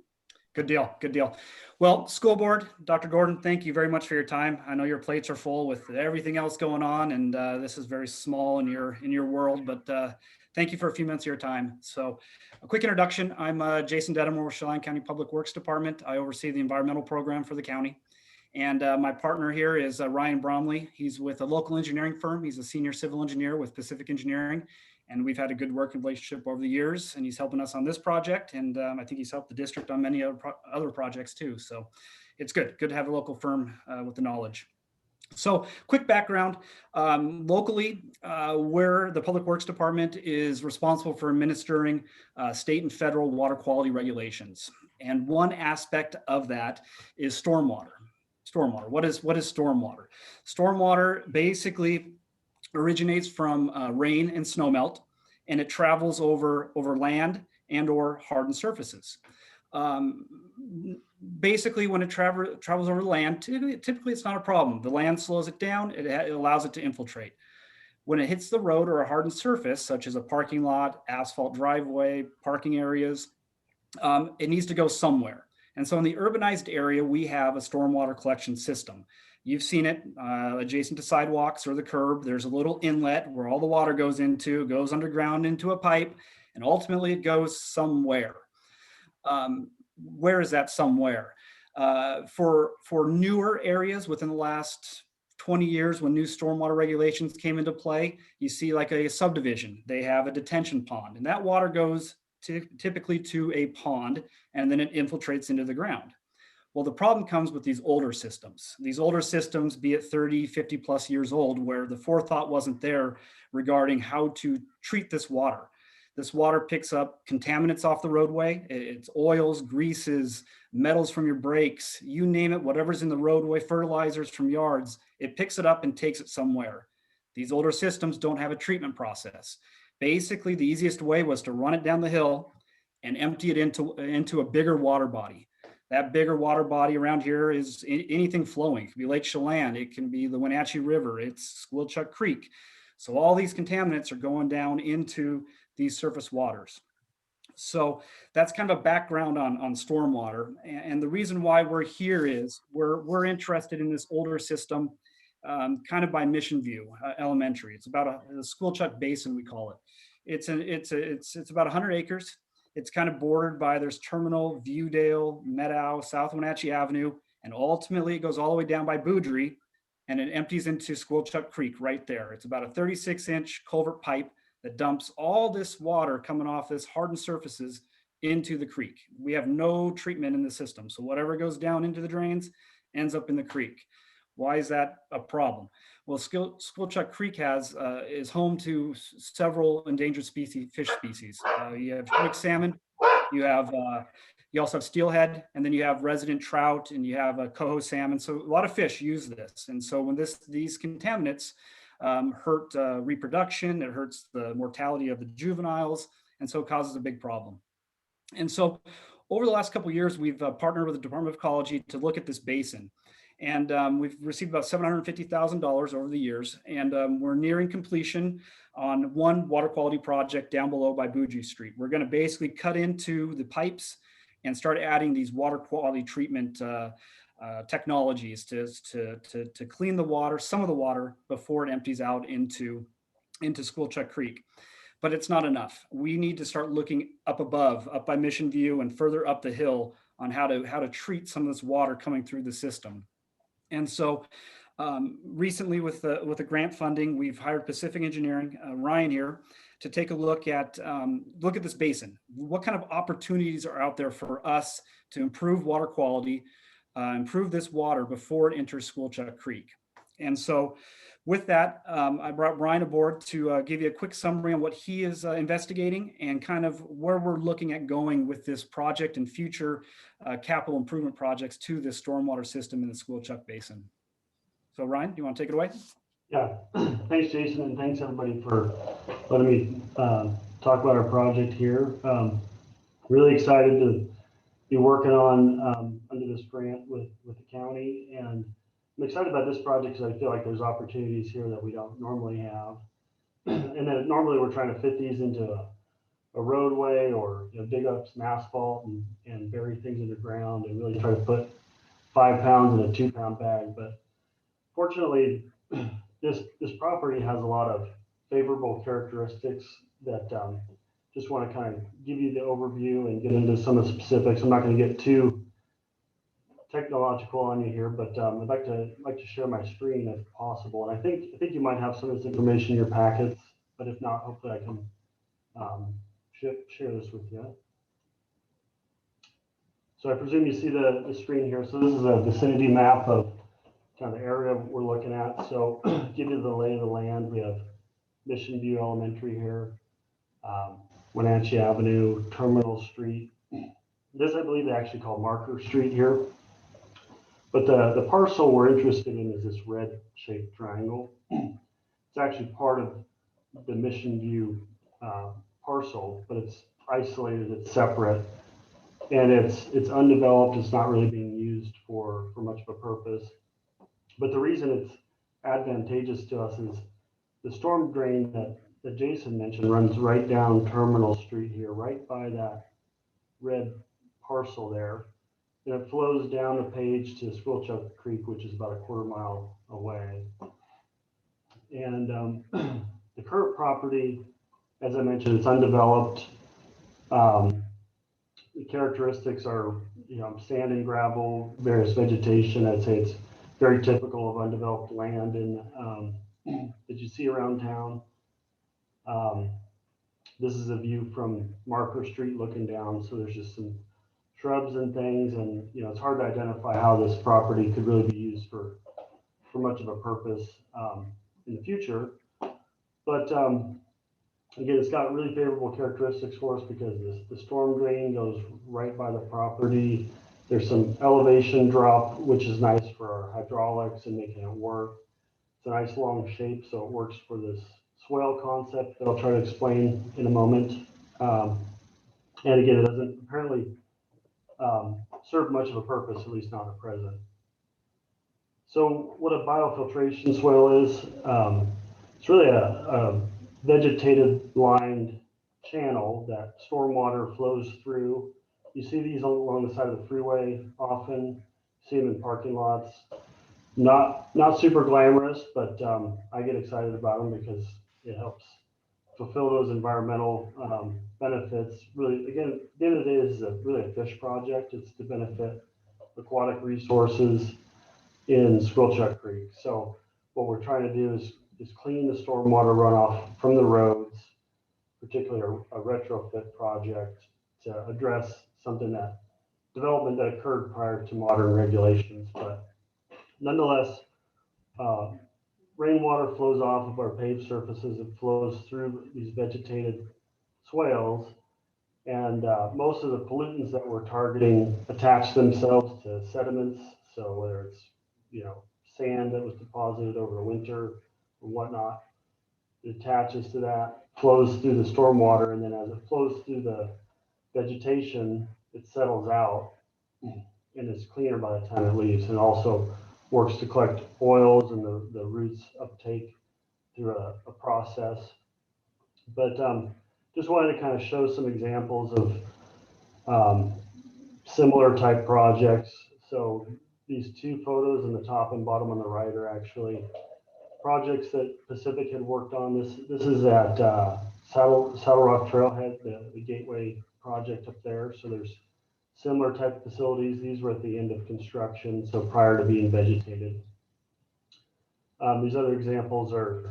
[SPEAKER 8] Good deal, good deal. Well, school board, Dr. Gordon, thank you very much for your time. I know your plates are full with everything else going on, and this is very small in your world, but thank you for a few minutes of your time. So a quick introduction. I'm Jason Dedamore with Chelan County Public Works Department. I oversee the environmental program for the county. And my partner here is Ryan Bromley. He's with a local engineering firm. He's a senior civil engineer with Pacific Engineering. And we've had a good working relationship over the years. And he's helping us on this project. And I think he's helped the district on many other projects too. So it's good to have a local firm with the knowledge. So quick background, locally, where the Public Works Department is responsible for administering state and federal water quality regulations. And one aspect of that is stormwater. Stormwater. What is stormwater? Stormwater basically originates from rain and snowmelt, and it travels over land and or hardened surfaces. Basically, when it travels over land, typically it's not a problem. The land slows it down. It allows it to infiltrate. When it hits the road or a hardened surface, such as a parking lot, asphalt driveway, parking areas, it needs to go somewhere. And so in the urbanized area, we have a stormwater collection system. You've seen it adjacent to sidewalks or the curb. There's a little inlet where all the water goes underground into a pipe, and ultimately it goes somewhere. Where is that somewhere? For newer areas within the last 20 years, when new stormwater regulations came into play, you see like a subdivision, they have a detention pond, and that water goes typically to a pond, and then it infiltrates into the ground. Well, the problem comes with these older systems. These older systems, be it 30, 50 plus years old, where the forethought wasn't there regarding how to treat this water. This water picks up contaminants off the roadway. It's oils, greases, metals from your brakes, you name it, whatever's in the roadway, fertilizers from yards, it picks it up and takes it somewhere. These older systems don't have a treatment process. Basically, the easiest way was to run it down the hill and empty it into a bigger water body. That bigger water body around here is anything flowing. It could be Lake Chelan, it can be the Wenatchee River, it's Squilchuck Creek. So all these contaminants are going down into these surface waters. So that's kind of a background on stormwater. And the reason why we're here is we're interested in this older system, kind of by Mission View Elementary. It's about a Squilchuck Basin, we call it. It's about 100 acres. It's kind of bordered by, there's Terminal, Viewdale, Meadow, South Wenatchee Avenue, and ultimately it goes all the way down by Boudry, and it empties into Squilchuck Creek right there. It's about a 36-inch culvert pipe that dumps all this water coming off this hardened surfaces into the creek. We have no treatment in the system, so whatever goes down into the drains ends up in the creek. Why is that a problem? Well, Squilchuck Creek is home to several endangered fish species. You have Drake salmon, you also have steelhead, and then you have resident trout, and you have coho salmon. So a lot of fish use this. And so when these contaminants hurt reproduction, it hurts the mortality of the juveniles, and so it causes a big problem. And so over the last couple of years, we've partnered with the Department of Ecology to look at this basin. And we've received about $750,000 over the years, and we're nearing completion on one water quality project down below by Boudry Street. We're going to basically cut into the pipes and start adding these water quality treatment technologies to clean the water, some of the water, before it empties out into Squilchuck Creek. But it's not enough. We need to start looking up above, up by Mission View and further up the hill, on how to treat some of this water coming through the system. And so recently with the grant funding, we've hired Pacific Engineering, Ryan here, to take a look at this basin. What kind of opportunities are out there for us to improve water quality, improve this water before it enters Squilchuck Creek? And so with that, I brought Ryan aboard to give you a quick summary on what he is investigating and kind of where we're looking at going with this project and future capital improvement projects to the stormwater system in the Squilchuck Basin. So Ryan, do you want to take it away?
[SPEAKER 9] Yeah, thanks Jason, and thanks everybody for letting me talk about our project here. Really excited to be working on under this grant with the county, and I'm excited about this project because I feel like there's opportunities here that we don't normally have, and that normally we're trying to fit these into a roadway, or dig up some asphalt and bury things underground and really try to put 5 pounds in a 2-pound bag. But fortunately, this property has a lot of favorable characteristics that just want to kind of give you the overview and get into some of the specifics. I'm not going to get too technological on you here, but I'd like to share my screen if possible. And I think you might have some of this information in your packets, but if not, hopefully I can share this with you. So I presume you see the screen here. So this is a vicinity map of kind of the area we're looking at. So give you the lay of the land. We have Mission View Elementary here, Wenatchee Avenue, Terminal Street. This I believe they actually call Marker Street here. But the parcel we're interested in is this red shaped triangle. It's actually part of the Mission View parcel, but it's isolated, it's separate, and it's undeveloped. It's not really being used for much of a purpose. But the reason it's advantageous to us is the storm drain that Jason mentioned runs right down Terminal Street here, right by that red parcel there. And it flows down the page to Squilchuck Creek, which is about a 1/4 mile away. And the current property, as I mentioned, it's undeveloped. The characteristics are, sand and gravel, various vegetation. I'd say it's very typical of undeveloped land that you see around town. This is a view from Marker Street looking down, so there's just some shrubs and things, and it's hard to identify how this property could really be used for much of a purpose in the future. But again, it's got really favorable characteristics for us because the storm drain goes right by the property. There's some elevation drop, which is nice for our hydraulics and making it work. It's a nice long shape, so it works for this swale concept that I'll try to explain in a moment. And again, it doesn't apparently serve much of a purpose, at least not at present. So what a biofiltration swale is, it's really a vegetated lined channel that stormwater flows through. You see these along the side of the freeway often, see them in parking lots. Not super glamorous, but I get excited about them because it helps fulfill those environmental benefits. Really, again, at the end of the day, this is really a fish project. It's to benefit aquatic resources in Squilchuck Creek. So what we're trying to do is clean the stormwater runoff from the roads, particularly a retrofit project to address something development that occurred prior to modern regulations. But nonetheless, rainwater flows off of our paved surfaces. It flows through these vegetated swales, and most of the pollutants that we're targeting attach themselves to sediments. So whether it's sand that was deposited over the winter or whatnot, it attaches to that, flows through the stormwater, and then as it flows through the vegetation, it settles out and it's cleaner by the time it leaves, and also works to collect oils and the roots uptake through a process. But just wanted to kind of show some examples of similar type projects. So these two photos in the top and bottom on the right are actually projects that Pacific had worked on. This is at Saddle Rock Trailhead, the gateway project up there. So there's similar type facilities. These were at the end of construction, so prior to being vegetated. These other examples are,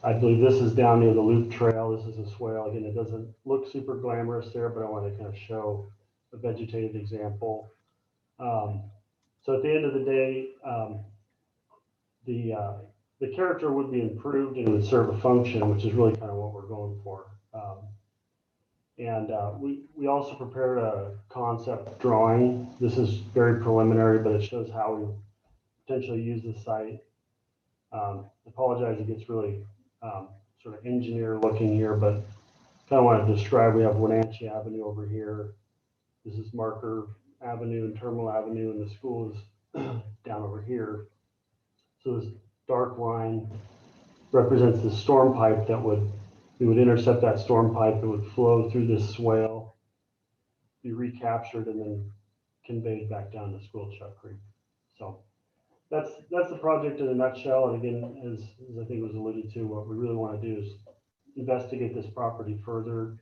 [SPEAKER 9] I believe this is down near the Loop Trail. This is a swale. Again, it doesn't look super glamorous there, but I want to kind of show a vegetated example. So at the end of the day, the character would be improved and it would serve a function, which is really kind of what we're going for. We also prepared a concept drawing. This is very preliminary, but it shows how we potentially use the site. I apologize, it gets really sort of engineer looking here, but kind of want to describe, we have Wenatchee Avenue over here. This is Marker Avenue and Terminal Avenue, and the school is down over here. So this dark line represents the storm pipe that we would intercept that storm pipe that would flow through this swale, be recaptured, and then conveyed back down to Squilchuck Creek. So that's the project in a nutshell. And again, as I think was alluded to, what we really want to do is investigate this property further,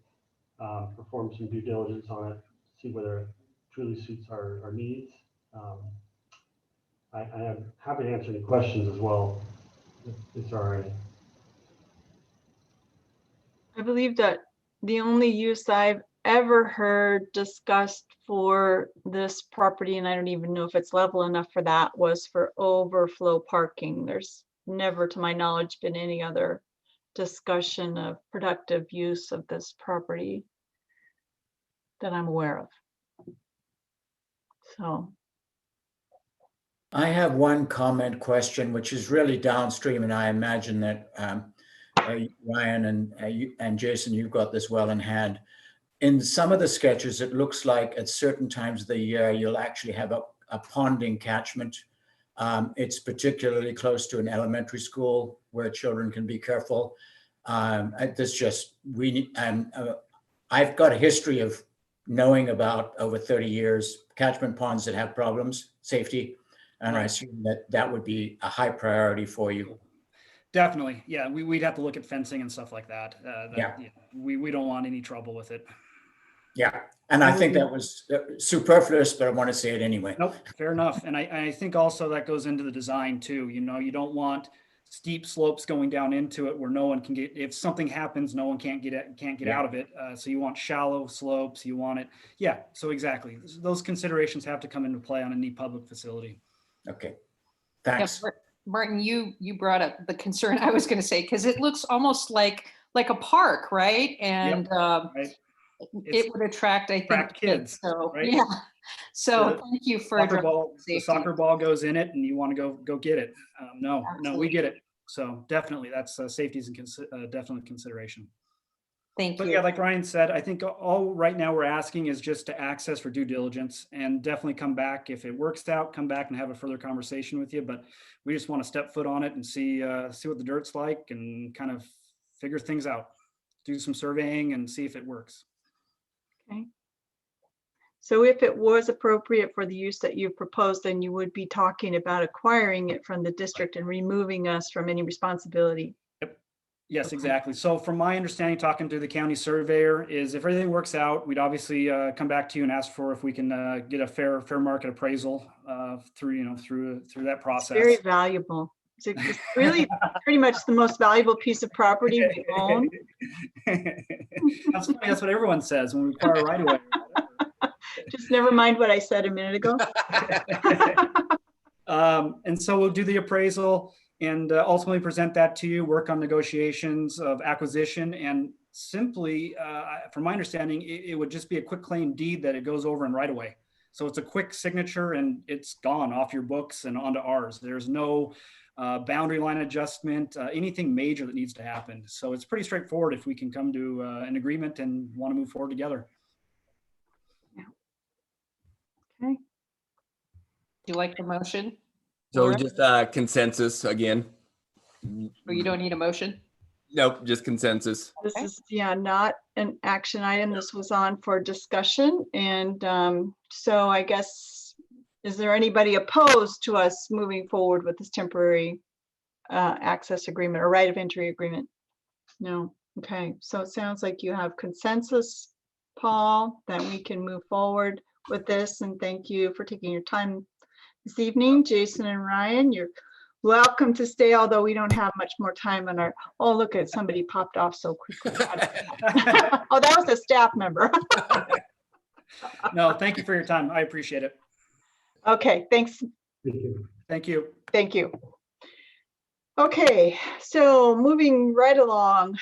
[SPEAKER 9] perform some due diligence on it, see whether it truly suits our needs. I am happy to answer any questions as well, if it's all right.
[SPEAKER 1] I believe that the only use I've ever heard discussed for this property, and I don't even know if it's level enough for that, was for overflow parking. There's never, to my knowledge, been any other discussion of productive use of this property that I'm aware of. So.
[SPEAKER 6] I have one comment question, which is really downstream, and I imagine that Ryan and Jason, you've got this well in hand. In some of the sketches, it looks like at certain times of the year, you'll actually have a ponding catchment. It's particularly close to an elementary school where children can be careful. I've got a history of knowing about over 30 years catchment ponds that have problems, safety. And I assume that would be a high priority for you.
[SPEAKER 8] Definitely. Yeah, we'd have to look at fencing and stuff like that.
[SPEAKER 6] Yeah.
[SPEAKER 8] We don't want any trouble with it.
[SPEAKER 6] Yeah. And I think that was superfluous, but I want to say it anyway.
[SPEAKER 8] Nope, fair enough. And I think also that goes into the design too. You know, you don't want steep slopes going down into it where no one can get, if something happens, no one can't get out of it. So you want shallow slopes, you want it. Yeah, so exactly. Those considerations have to come into play on any public facility.
[SPEAKER 6] Okay, thanks.
[SPEAKER 3] Yeah, Martin, you brought up the concern I was going to say, because it looks almost like a park, right? And
[SPEAKER 8] right.
[SPEAKER 3] It would attract, I think,
[SPEAKER 8] kids.
[SPEAKER 3] So
[SPEAKER 8] right?
[SPEAKER 3] yeah. So thank you for
[SPEAKER 8] the soccer ball goes in it, and you want to go get it. No, we get it. So definitely, that's safety is definitely consideration.
[SPEAKER 3] Thank you.
[SPEAKER 8] But yeah, like Ryan said, I think all right now we're asking is just to access for due diligence, and definitely come back if it works out. Come back and have a further conversation with you. But we just want to step foot on it and see what the dirt's like, and kind of figure things out. Do some surveying and see if it works.
[SPEAKER 1] Okay. So if it was appropriate for the use that you proposed, then you would be talking about acquiring it from the district and removing us from any responsibility.
[SPEAKER 8] Yes,
[SPEAKER 1] Okay.
[SPEAKER 8] exactly. So from my understanding, talking to the county surveyor, is if everything works out, we'd obviously come back to you and ask for if we can get a fair market appraisal through that process.
[SPEAKER 1] It's very valuable. It's really pretty much the most valuable piece of property we own.
[SPEAKER 8] That's funny, that's what everyone says when we acquire right away.
[SPEAKER 1] Just never mind what I said a minute ago.
[SPEAKER 8] And so we'll do the appraisal and ultimately present that to you, work on negotiations of acquisition, and simply, from my understanding, it would just be a quick claim deed that it goes over in right away. So it's a quick signature and it's gone off your books and onto ours. There's no boundary line adjustment, anything major that needs to happen. So it's pretty straightforward if we can come to an agreement and want to move forward together.
[SPEAKER 1] Okay.
[SPEAKER 3] Do you like the motion?
[SPEAKER 2] So
[SPEAKER 3] Laura?
[SPEAKER 2] just consensus again.
[SPEAKER 3] Or you don't need a motion?
[SPEAKER 2] Nope, just consensus.
[SPEAKER 1] This
[SPEAKER 3] Okay.
[SPEAKER 1] is, yeah, not an action item. This was on for discussion. And so I guess, is there anybody opposed to us moving forward with this temporary access agreement or right of entry agreement? No. Okay, so it sounds like you have consensus, Paul, that we can move forward with this. And thank you for taking your time this evening. Jason and Ryan, you're welcome to stay, although we don't have much more time on our, oh, look at somebody popped off so quickly. Oh, that was a staff member.
[SPEAKER 8] No, thank you for your time. I appreciate it.
[SPEAKER 1] Okay, thanks.
[SPEAKER 9] Thank you.
[SPEAKER 8] Thank you.
[SPEAKER 1] Thank you. Okay, so moving right along,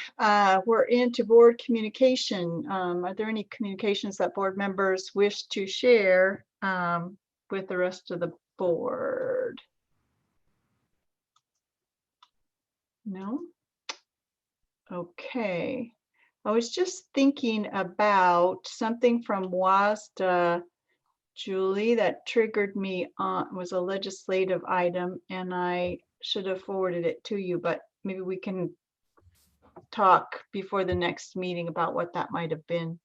[SPEAKER 1] we're into board communication. Are there any communications that board members wish to share with the rest of the board? No? Okay. I was just thinking about something from WSD, Julie, that triggered me on, was a legislative item, and I should have forwarded it to you, but maybe we can talk before the next meeting about what that might have been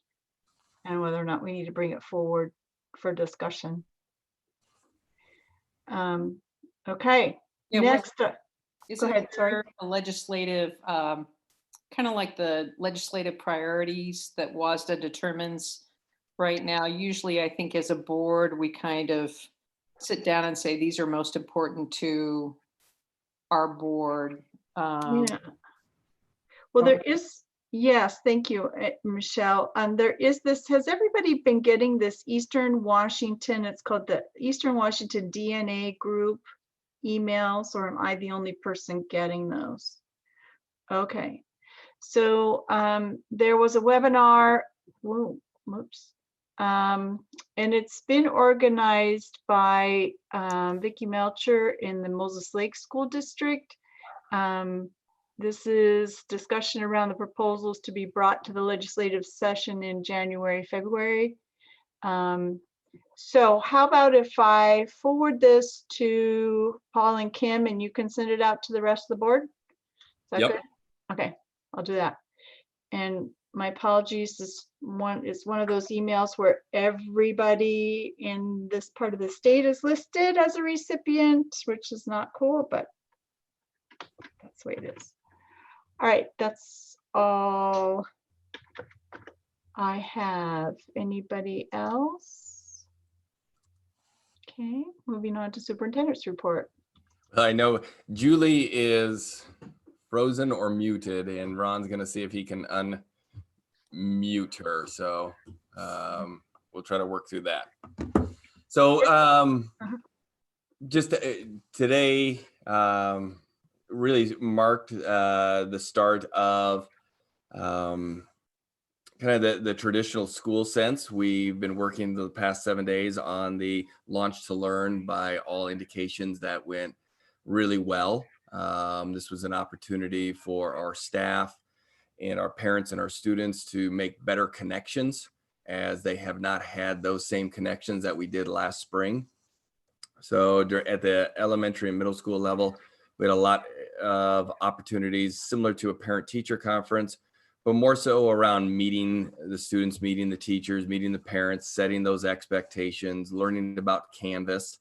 [SPEAKER 1] and whether or not we need to bring it forward for discussion. Okay,
[SPEAKER 3] Yeah,
[SPEAKER 1] next. Go
[SPEAKER 3] Isn't
[SPEAKER 1] ahead, sorry.
[SPEAKER 3] there a legislative, kind of like the legislative priorities that WSDA determines right now? Usually, I think as a board, we kind of sit down and say, these are most important to our board.
[SPEAKER 1] Yeah. Well, there is, yes, thank you, Michelle. There is this, has everybody been getting this Eastern Washington, it's called the Eastern Washington DNA group emails, or am I the only person getting those? Okay, so there was a webinar, whoa, whoops. And it's been organized by Vicki Melcher in the Moses Lake School District. This is discussion around the proposals to be brought to the legislative session in January, February. So how about if I forward this to Paul and Kim and you can send it out to the rest of the board? Is that
[SPEAKER 2] Yep.
[SPEAKER 1] good? Okay, I'll do that. And my apologies, this one is one of those emails where everybody in this part of the state is listed as a recipient, which is not cool, but that's the way it is. All right, that's all I have. Anybody else? Okay, moving on to superintendent's report.
[SPEAKER 2] I know Julie is frozen or muted, and Ron's going to see if he can unmute her. So we'll try to work through that. So just today really marked the start of kind of the traditional school sense. We've been working the past 7 days on the Launch to Learn. By all indications, that went really well. This was an opportunity for our staff and our parents and our students to make better connections, as they have not had those same connections that we did last spring. So at the elementary and middle school level, we had a lot of opportunities similar to a parent-teacher conference, but more so around meeting the students, meeting the teachers, meeting the parents, setting those expectations, learning about Canvas.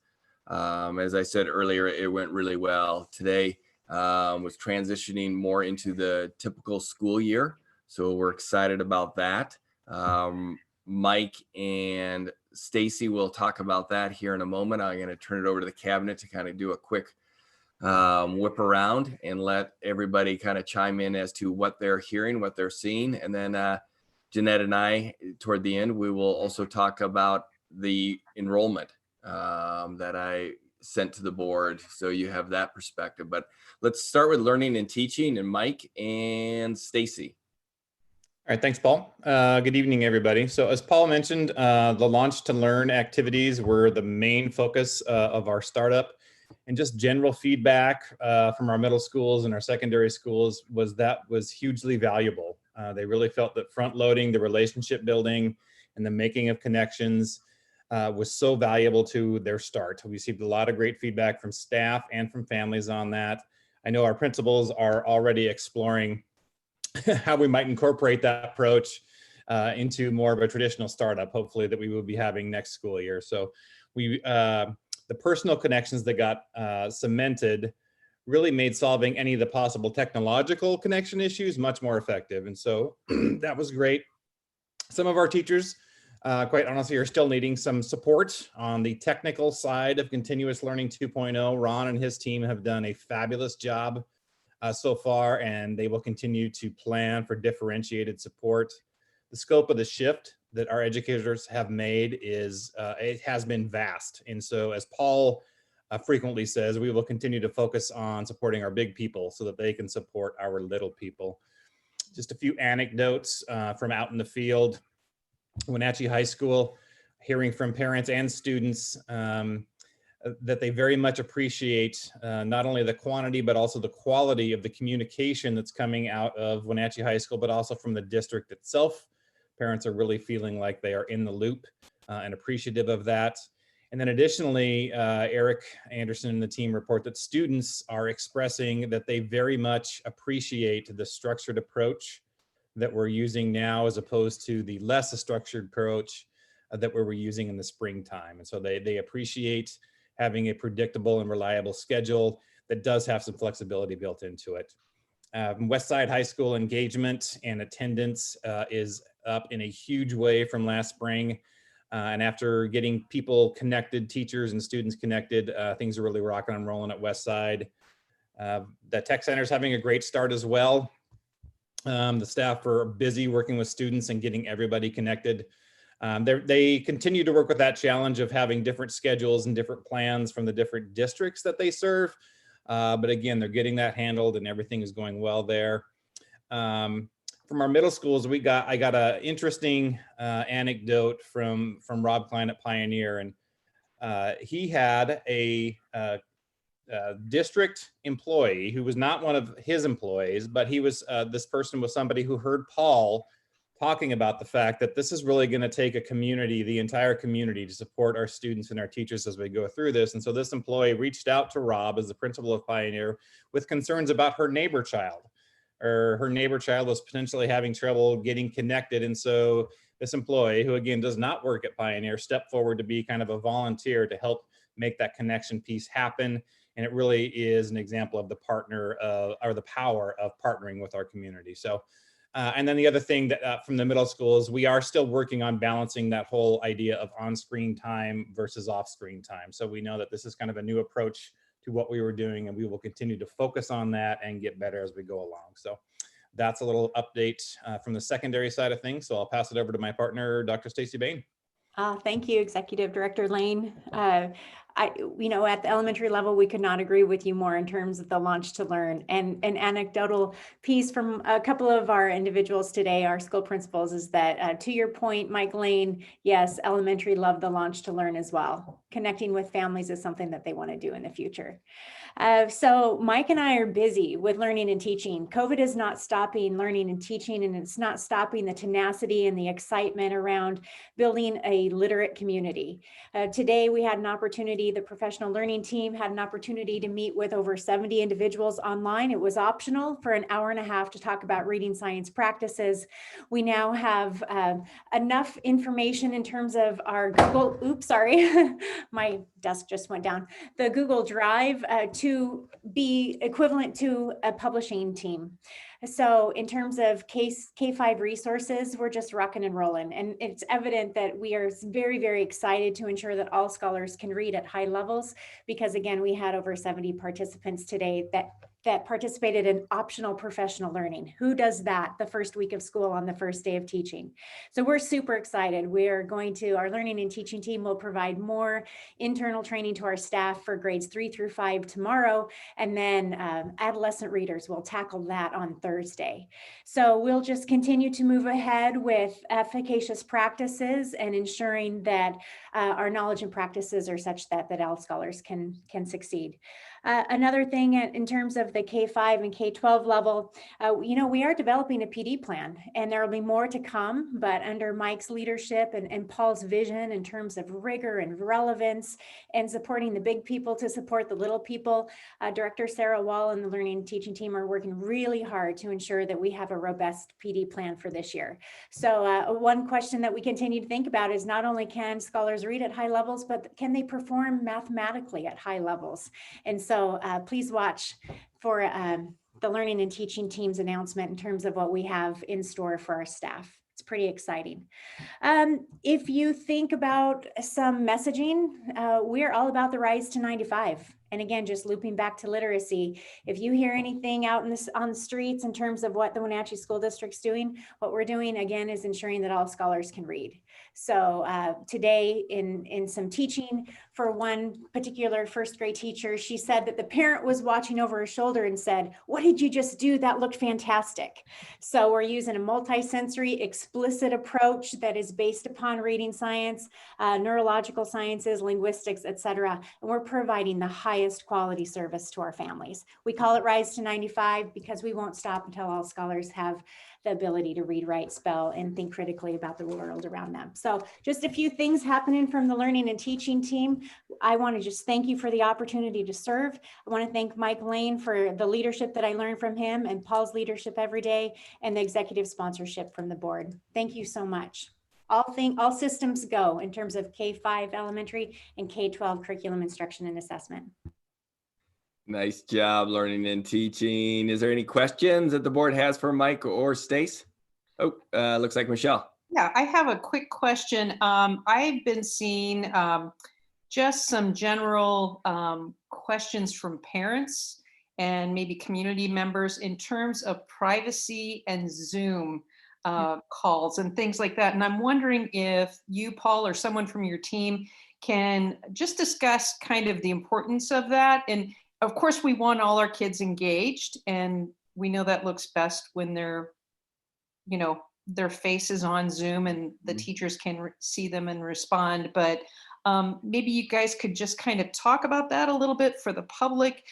[SPEAKER 2] As I said earlier, it went really well. Today was transitioning more into the typical school year, so we're excited about that. Mike and Stacy will talk about that here in a moment. I'm going to turn it over to the cabinet to kind of do a quick whip around and let everybody kind of chime in as to what they're hearing, what they're seeing. And then Jeanette and I, toward the end, we will also talk about the enrollment that I sent to the board, so you have that perspective. But let's start with learning and teaching, and Mike and Stacy.
[SPEAKER 10] All right, thanks, Paul. Good evening, everybody. So as Paul mentioned, the Launch to Learn activities were the main focus of our startup. And just general feedback from our middle schools and our secondary schools was hugely valuable. They really felt that front loading, the relationship building, and the making of connections was so valuable to their start. We received a lot of great feedback from staff and from families on that. I know our principals are already exploring how we might incorporate that approach into more of a traditional startup, hopefully, that we will be having next school year. So the personal connections that got cemented really made solving any of the possible technological connection issues much more effective. And so that was great. Some of our teachers, quite honestly, are still needing some support on the technical side of Continuous Learning 2.0. Ron and his team have done a fabulous job so far, and they will continue to plan for differentiated support. The scope of the shift that our educators have made is, it has been vast. And so as Paul frequently says, we will continue to focus on supporting our big people so that they can support our little people. Just a few anecdotes from out in the field. Wenatchee High School, hearing from parents and students that they very much appreciate not only the quantity, but also the quality of the communication that's coming out of Wenatchee High School, but also from the district itself. Parents are really feeling like they are in the loop and appreciative of that. And then additionally, Eric Anderson and the team report that students are expressing that they very much appreciate the structured approach that we're using now, as opposed to the less structured approach that we were using in the springtime. And so they appreciate having a predictable and reliable schedule that does have some flexibility built into it. Westside High School engagement and attendance is up in a huge way from last spring. And after getting people connected, teachers and students connected, things are really rocking and rolling at Westside. The Tech Center is having a great start as well. The staff are busy working with students and getting everybody connected. They continue to work with that challenge of having different schedules and different plans from the different districts that they serve. But again, they're getting that handled and everything is going well there. From our middle schools, I got an interesting anecdote from Rob Klein at Pioneer, and he had a district employee who was not one of his employees, but he was this person was somebody who heard Paul talking about the fact that this is really going to take a community, the entire community, to support our students and our teachers as we go through this. And so this employee reached out to Rob as the principal of Pioneer with concerns about her neighbor child. Or her neighbor child was potentially having trouble getting connected. And so this employee, who again does not work at Pioneer, stepped forward to be kind of a volunteer to help make that connection piece happen. And it really is an example of the the power of partnering with our community. So, and then the other thing that from the middle school is we are still working on balancing that whole idea of on-screen time versus off-screen time. So we know that this is kind of a new approach to what we were doing, and we will continue to focus on that and get better as we go along. So that's a little update from the secondary side of things. So I'll pass it over to my partner, Dr. Stacy Bain.
[SPEAKER 11] Thank you, Executive Director Lane. At the elementary level, we could not agree with you more in terms of the launch to learn. And an anecdotal piece from a couple of our individuals today, our school principals, is that to your point, Mike Lane, yes, elementary loved the launch to learn as well. Connecting with families is something that they want to do in the future. So Mike and I are busy with learning and teaching. COVID is not stopping learning and teaching, and it's not stopping the tenacity and the excitement around building a literate community. Today, we had an opportunity, the professional learning team had an opportunity to meet with over 70 individuals online. It was optional for an hour and a half to talk about reading science practices. We now have enough information in terms of our Google, my desk just went down, the Google Drive to be equivalent to a publishing team. So in terms of K-5 resources, we're just rocking and rolling. And it's evident that we are very, very excited to ensure that all scholars can read at high levels, because again, we had over 70 participants today that participated in optional professional learning. Who does that the first week of school on the first day of teaching? So we're super excited. Our learning and teaching team will provide more internal training to our staff for grades 3 through 5 tomorrow. And then adolescent readers will tackle that on Thursday. So we'll just continue to move ahead with efficacious practices and ensuring that our knowledge and practices are such that all scholars can succeed. Another thing in terms of the K-5 and K-12 level, we are developing a PD plan, and there will be more to come, but under Mike's leadership and Paul's vision in terms of rigor and relevance and supporting the big people to support the little people, Director Sarah Wall and the Learning and Teaching team are working really hard to ensure that we have a robust PD plan for this year. So one question that we continue to think about is not only can scholars read at high levels, but can they perform mathematically at high levels? And so please watch for the Learning and Teaching team's announcement in terms of what we have in store for our staff. It's pretty exciting. If you think about some messaging, we're all about the rise to 95. And again, just looping back to literacy, if you hear anything out on the streets in terms of what the Wenatchee School District's doing, what we're doing again is ensuring that all scholars can read. So today in some teaching for one particular first grade teacher, she said that the parent was watching over her shoulder and said, "What did you just do? That looked fantastic." So we're using a multisensory explicit approach that is based upon reading science, neurological sciences, linguistics, etc. And we're providing the highest quality service to our families. We call it Rise to 95 because we won't stop until all scholars have the ability to read, write, spell, and think critically about the world around them. So just a few things happening from the Learning and Teaching team. I want to just thank you for the opportunity to serve. I want to thank Mike Lane for the leadership that I learned from him and Paul's leadership every day and the executive sponsorship from the board. Thank you so much. All systems go in terms of K-5 elementary and K-12 curriculum instruction and assessment.
[SPEAKER 2] Nice job, Learning and Teaching. Is there any questions that the board has for Mike or Stace? Oh, looks like Michelle.
[SPEAKER 3] Yeah, I have a quick question. I've been seeing just some general questions from parents and maybe community members in terms of privacy and Zoom calls and things like that. And I'm wondering if you, Paul, or someone from your team can just discuss kind of the importance of that. And of course, we want all our kids engaged, and we know that looks best when they're, their face is on Zoom and the teachers can see them and respond. But maybe you guys could just kind of talk about that a little bit for the public,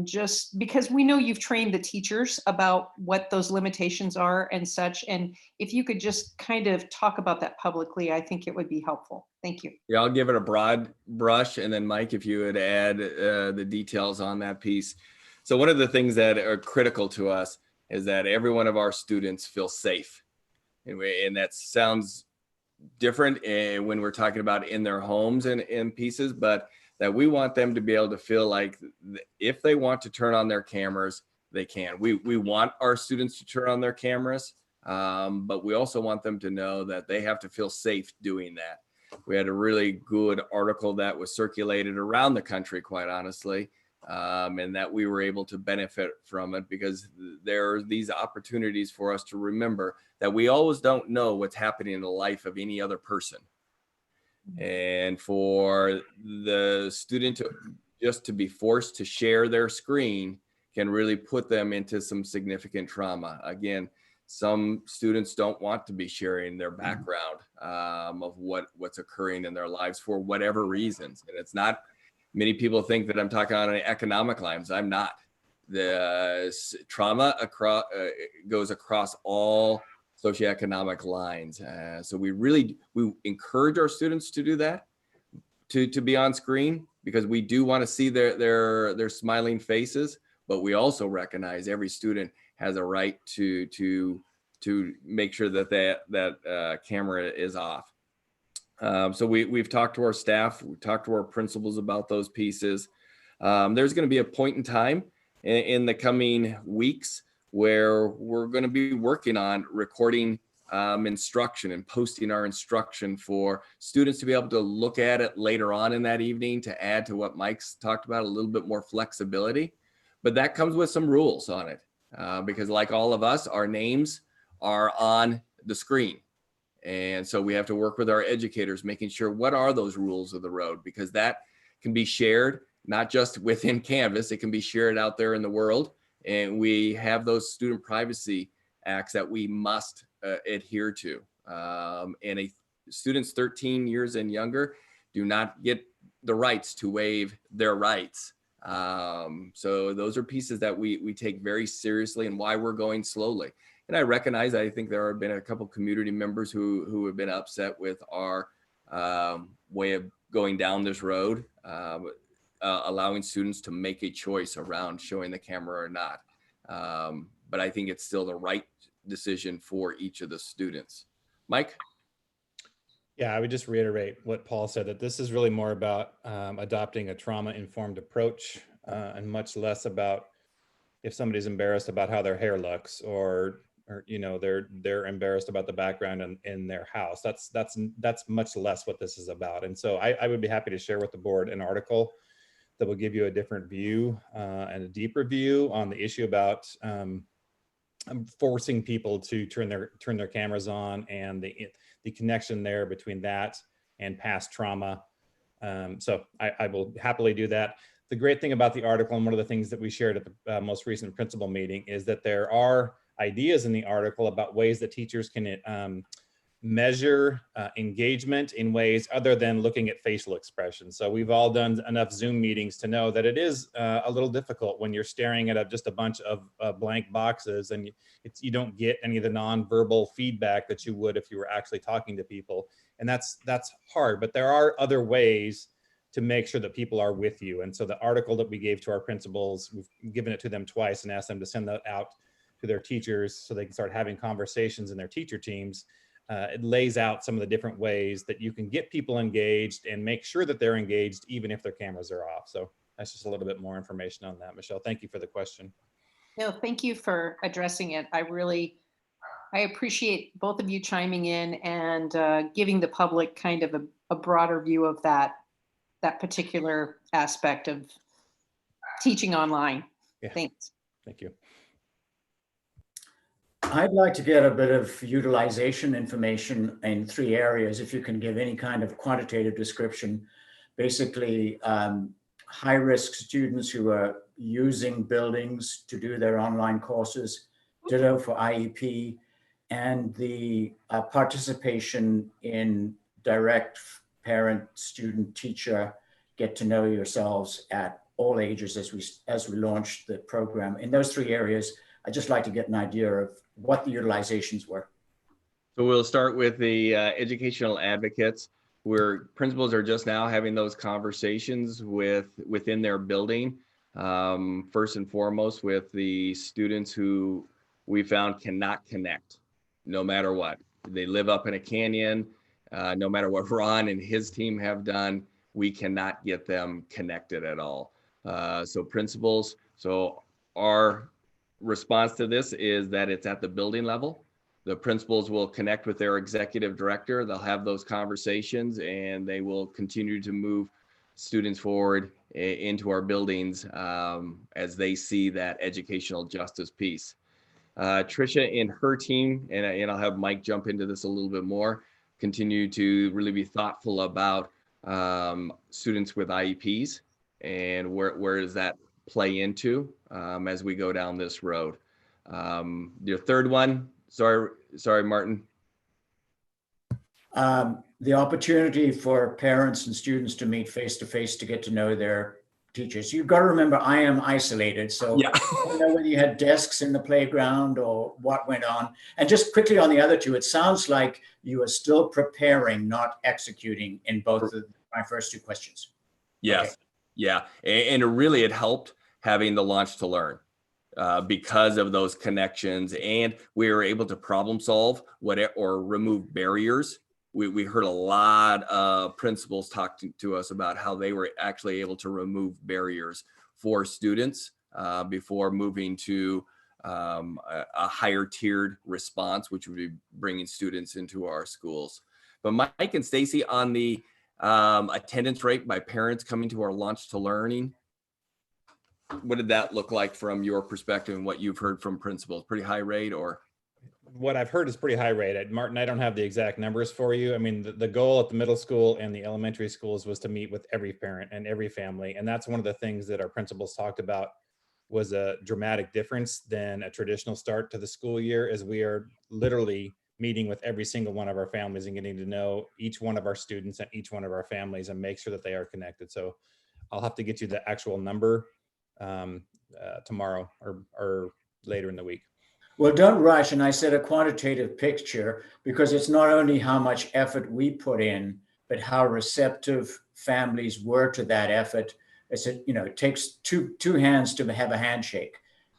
[SPEAKER 3] just because we know you've trained the teachers about what those limitations are and such. And if you could just kind of talk about that publicly, I think it would be helpful. Thank you.
[SPEAKER 2] Yeah, I'll give it a broad brush, and then Mike, if you would add the details on that piece. So one of the things that are critical to us is that every one of our students feel safe. And that sounds different when we're talking about in their homes and pieces, but that we want them to be able to feel like if they want to turn on their cameras, they can. We want our students to turn on their cameras, but we also want them to know that they have to feel safe doing that. We had a really good article that was circulated around the country, quite honestly, and that we were able to benefit from it because there are these opportunities for us to remember that we always don't know what's happening in the life of any other person. And for the student to be forced to share their screen can really put them into some significant trauma. Again, some students don't want to be sharing their background of what's occurring in their lives for whatever reasons. And it's not, many people think that I'm talking on economic lines. I'm not. The trauma goes across all socioeconomic lines. So we encourage our students to do that, to be on screen, because we do want to see their smiling faces, but we also recognize every student has a right to make sure that camera is off. So we've talked to our staff, we've talked to our principals about those pieces. There's going to be a point in time in the coming weeks where we're going to be working on recording instruction and posting our instruction for students to be able to look at it later on in that evening to add to what Mike's talked about, a little bit more flexibility. But that comes with some rules on it because like all of us, our names are on the screen. And so we have to work with our educators, making sure what are those rules of the road, because that can be shared, not just within Canvas, it can be shared out there in the world. And we have those student privacy acts that we must adhere to. And students 13 years and younger do not get the rights to waive their rights So those are pieces that we take very seriously and why we're going slowly. And I recognize, I think there have been a couple community members who have been upset with our way of going down this road, allowing students to make a choice around showing the camera or not. But I think it's still the right decision for each of the students. Mike?
[SPEAKER 10] Yeah, I would just reiterate what Paul said, that this is really more about adopting a trauma-informed approach and much less about if somebody's embarrassed about how their hair looks or you know, they're embarrassed about the background in their house. That's much less what this is about. And so I would be happy to share with the board an article that will give you a different view and a deeper view on the issue about forcing people to turn their cameras on and the connection there between that and past trauma. So I will happily do that. The great thing about the article, and one of the things that we shared at the most recent principal meeting, is that there are ideas in the article about ways that teachers can measure engagement in ways other than looking at facial expressions. So we've all done enough Zoom meetings to know that it is a little difficult when you're staring at just a bunch of blank boxes and you don't get any of the nonverbal feedback that you would if you were actually talking to people. And that's hard, but there are other ways to make sure that people are with you. And so the article that we gave to our principals, we've given it to them twice and asked them to send that out to their teachers so they can start having conversations in their teacher teams. It lays out some of the different ways that you can get people engaged and make sure that they're engaged even if their cameras are off. So that's just a little bit more information on that. Michelle, thank you for the question.
[SPEAKER 3] No, thank you for addressing it. I appreciate both of you chiming in and giving the public kind of a broader view of that particular aspect of teaching online.
[SPEAKER 10] Yeah.
[SPEAKER 3] Thanks.
[SPEAKER 10] Thank you.
[SPEAKER 6] I'd like to get a bit of utilization information in 3 areas, if you can give any kind of quantitative description. Basically, high-risk students who are using buildings to do their online courses, ditto for IEP, and the participation in direct parent, student, teacher, get to know yourselves at all ages as we launch the program. In those 3 areas, I'd just like to get an idea of what the utilizations were.
[SPEAKER 2] So we'll start with the educational advocates, where principals are just now having those conversations within their building. First and foremost with the students who we found cannot connect, no matter what. They live up in a canyon, no matter what Ron and his team have done, we cannot get them connected at all. So principals, so our response to this is that it's at the building level. The principals will connect with their executive director. They'll have those conversations and they will continue to move students forward into our buildings as they see that educational justice piece. Tricia and her team, and I'll have Mike jump into this a little bit more, continue to really be thoughtful about students with IEPs and where does that play into as we go down this road. Your third one, sorry, Martin.
[SPEAKER 6] The opportunity for parents and students to meet face-to-face to get to know their teachers. You've got to remember, I am isolated, so
[SPEAKER 2] yeah.
[SPEAKER 6] I don't know whether you had desks in the playground or what went on. And just quickly on the other 2, it sounds like you are still preparing, not executing in both of my first 2 questions.
[SPEAKER 2] Yes. Okay. Yeah. And it helped having the Launch to Learn because of those connections, and we were able to problem solve or remove barriers. We heard a lot of principals talk to us about how they were actually able to remove barriers for students before moving to a higher tiered response, which would be bringing students into our schools. But Mike and Stacy, on the attendance rate by parents coming to our Launch to Learning, what did that look like from your perspective and what you've heard from principals? Pretty high rate, or?
[SPEAKER 10] What I've heard is pretty high rate. Martin, I don't have the exact numbers for you. I mean, the goal at the middle school and the elementary schools was to meet with every parent and every family. And that's one of the things that our principals talked about was a dramatic difference than a traditional start to the school year, as we are literally meeting with every single one of our families and getting to know each one of our students and each one of our families and make sure that they are connected. So I'll have to get you the actual number tomorrow or later in the week.
[SPEAKER 6] Well, don't rush. And I said a quantitative picture because it's not only how much effort we put in, but how receptive families were to that effort. It's it takes two hands to have a handshake,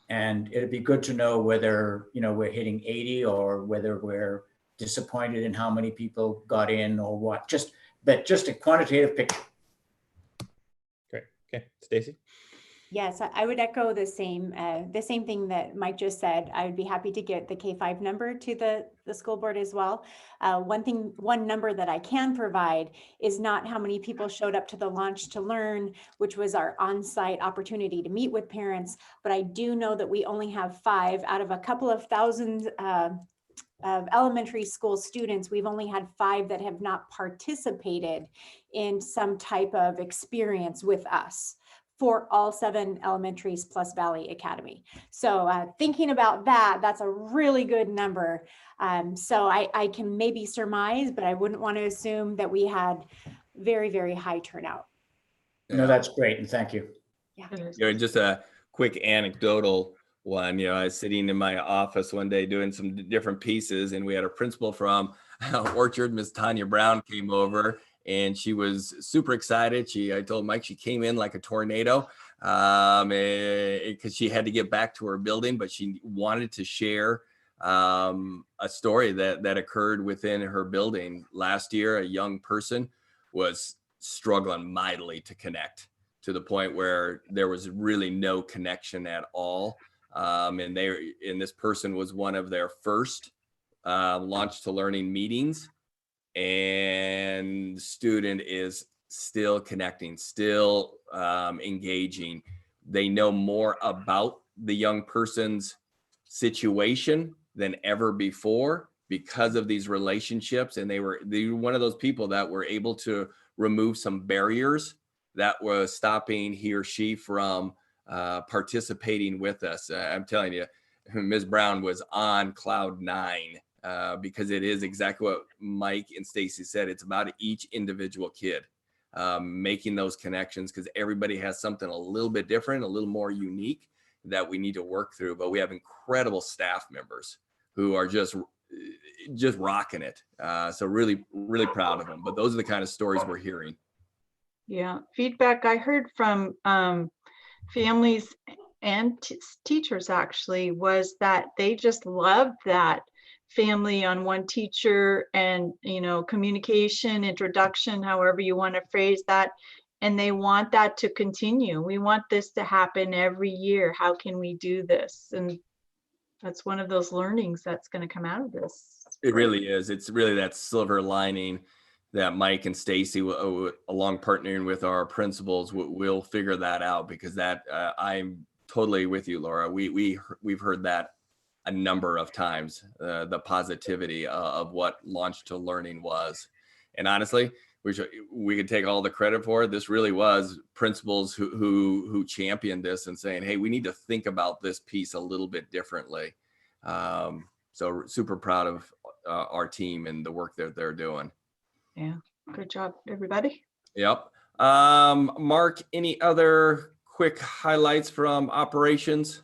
[SPEAKER 6] and it'd be good to know whether we're hitting 80 or whether we're disappointed in how many people got in or what. Just a quantitative picture.
[SPEAKER 10] Great. Okay, Stacy.
[SPEAKER 11] Yes, I would echo the same thing that Mike just said. I would be happy to get the K-5 number to the school board as well. One number that I can provide is not how many people showed up to the Launch to Learn, which was our on-site opportunity to meet with parents, but I do know that we only have 5 out of a couple of thousand of elementary school students. We've only had 5 that have not participated in some type of experience with us for all 7 elementaries plus Valley Academy. So thinking about that, that's a really good number. So I can maybe surmise, but I wouldn't want to assume that we had very, very high turnout.
[SPEAKER 6] No, that's great. And thank you.
[SPEAKER 11] Yeah.
[SPEAKER 2] Just a quick anecdotal one. I was sitting in my office one day doing some different pieces, and we had a principal from Orchard, Miss Tanya Brown, came over. And she was super excited. I told Mike she came in like a tornado because she had to get back to her building, but she wanted to share a story that occurred within her building. Last year, a young person was struggling mightily to connect to the point where there was really no connection at all. And this person was one of their first Launch to Learning meetings. And the student is still connecting, still engaging. They know more about the young person's situation than ever before because of these relationships. And they were one of those people that were able to remove some barriers that was stopping he or she from participating with us. I'm telling you, Ms. Brown was on cloud 9. Because it is exactly what Mike and Stacy said. It's about each individual kid making those connections, because everybody has something a little bit different, a little more unique that we need to work through. But we have incredible staff members who are just rocking it. So really, really proud of them. But those are the kind of stories we're hearing.
[SPEAKER 1] Yeah, feedback I heard from families and teachers actually was that they just loved that family on one teacher and communication, introduction, however you want to phrase that, and they want that to continue. We want this to happen every year. How can we do this? And that's one of those learnings that's going to come out of this.
[SPEAKER 2] It really is. It's really that silver lining that Mike and Stacy, along partnering with our principals, will figure that out, because that I'm totally with you, Laura. We've heard that a number of times, the positivity of what Launch to Learning was. And honestly, we could take all the credit for it. This really was principals who championed this and saying, hey, we need to think about this piece a little bit differently. So super proud of our team and the work that they're doing.
[SPEAKER 1] Yeah, good job, everybody.
[SPEAKER 2] Yep. Mark, any other quick highlights from operations?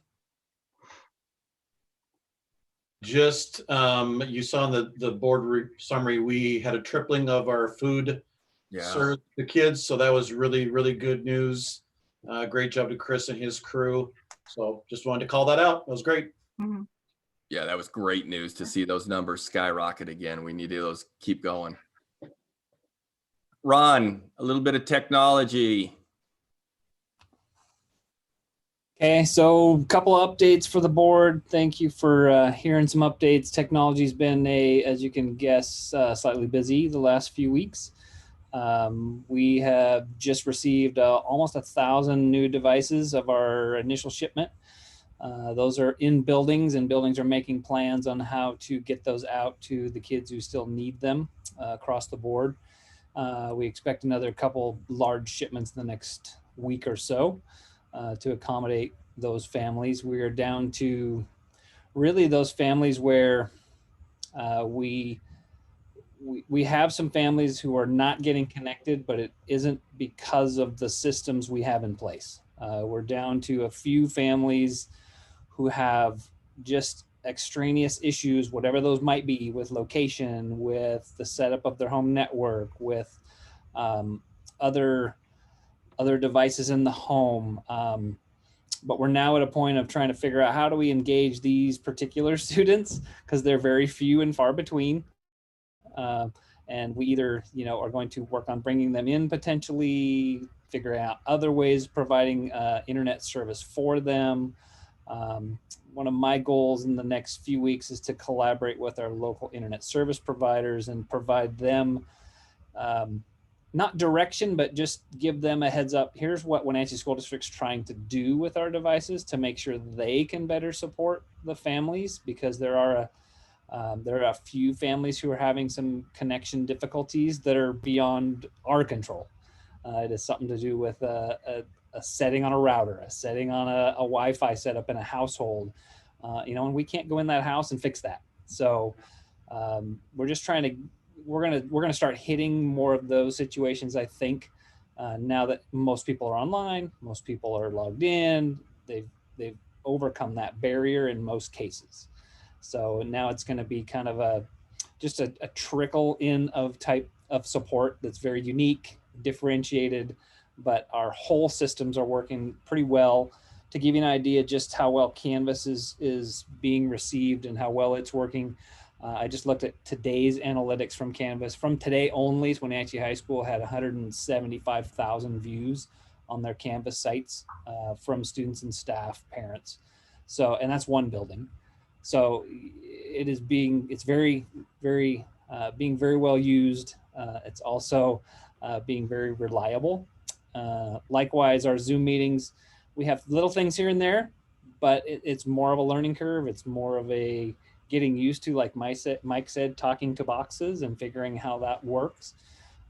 [SPEAKER 5] Just you saw in the board summary, we had a tripling of our food served the kids, so that was really, really good news. Great job to Chris and his crew. So just wanted to call that out. That was great.
[SPEAKER 1] Mm-hmm.
[SPEAKER 2] Yeah, that was great news to see those numbers skyrocket again. We need those keep going. Ron, a little bit of technology.
[SPEAKER 12] Okay, so a couple of updates for the board. Thank you for hearing some updates. Technology's been, as you can guess, slightly busy the last few weeks. We have just received almost 1,000 new devices of our initial shipment. Those are in buildings, and buildings are making plans on how to get those out to the kids who still need them across the board. We expect another couple large shipments in the next week or so. To accommodate those families. We are down to really those families where we have some families who are not getting connected, but it isn't because of the systems we have in place. We're down to a few families who have just extraneous issues, whatever those might be, with location, with the setup of their home network, with other devices in the home. But we're now at a point of trying to figure out how do we engage these particular students, because they're very few and far between. And we either, are going to work on bringing them in, potentially figuring out other ways of providing internet service for them. One of my goals in the next few weeks is to collaborate with our local internet service providers and provide them not direction, but just give them a heads up. Here's what Wenatchee School District's trying to do with our devices to make sure they can better support the families, because there are a few families who are having some connection difficulties that are beyond our control. It has something to do with a setting on a router, a setting on a Wi-Fi setup in a household, and we can't go in that house and fix that. So we're just trying to, we're gonna start hitting more of those situations, I think, now that most people are online, most people are logged in, they've overcome that barrier in most cases. So now it's going to be kind of just a trickle in of type of support that's very unique, differentiated, but our whole systems are working pretty well. To give you an idea just how well Canvas is being received and how well it's working, I just looked at today's analytics from Canvas. From today only, Wenatchee High School had 175,000 views on their Canvas sites from students and staff, parents. So, and that's one building. So it's being very well used. It's also being very reliable. Likewise, our Zoom meetings, we have little things here and there, but it's more of a learning curve. It's more of a getting used to, like Mike said, talking to boxes and figuring how that works.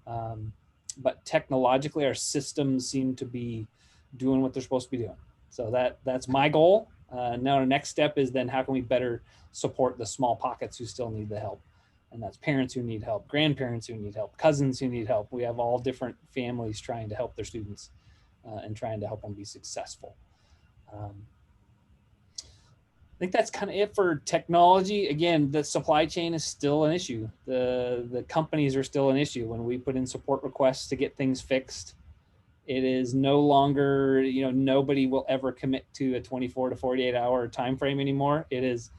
[SPEAKER 12] But technologically, our systems seem to be doing what they're supposed to be doing. So that's my goal. Now our next step is then how can we better support the small pockets who still need the help? And that's parents who need help, grandparents who need help, cousins who need help. We have all different families trying to help their students and trying to help them be successful. I think that's kind of it for technology. Again, the supply chain is still an issue. The companies are still an issue. When we put in support requests to get things fixed, it is no longer, nobody will ever commit to a 24 to 48 hour time frame anymore. It is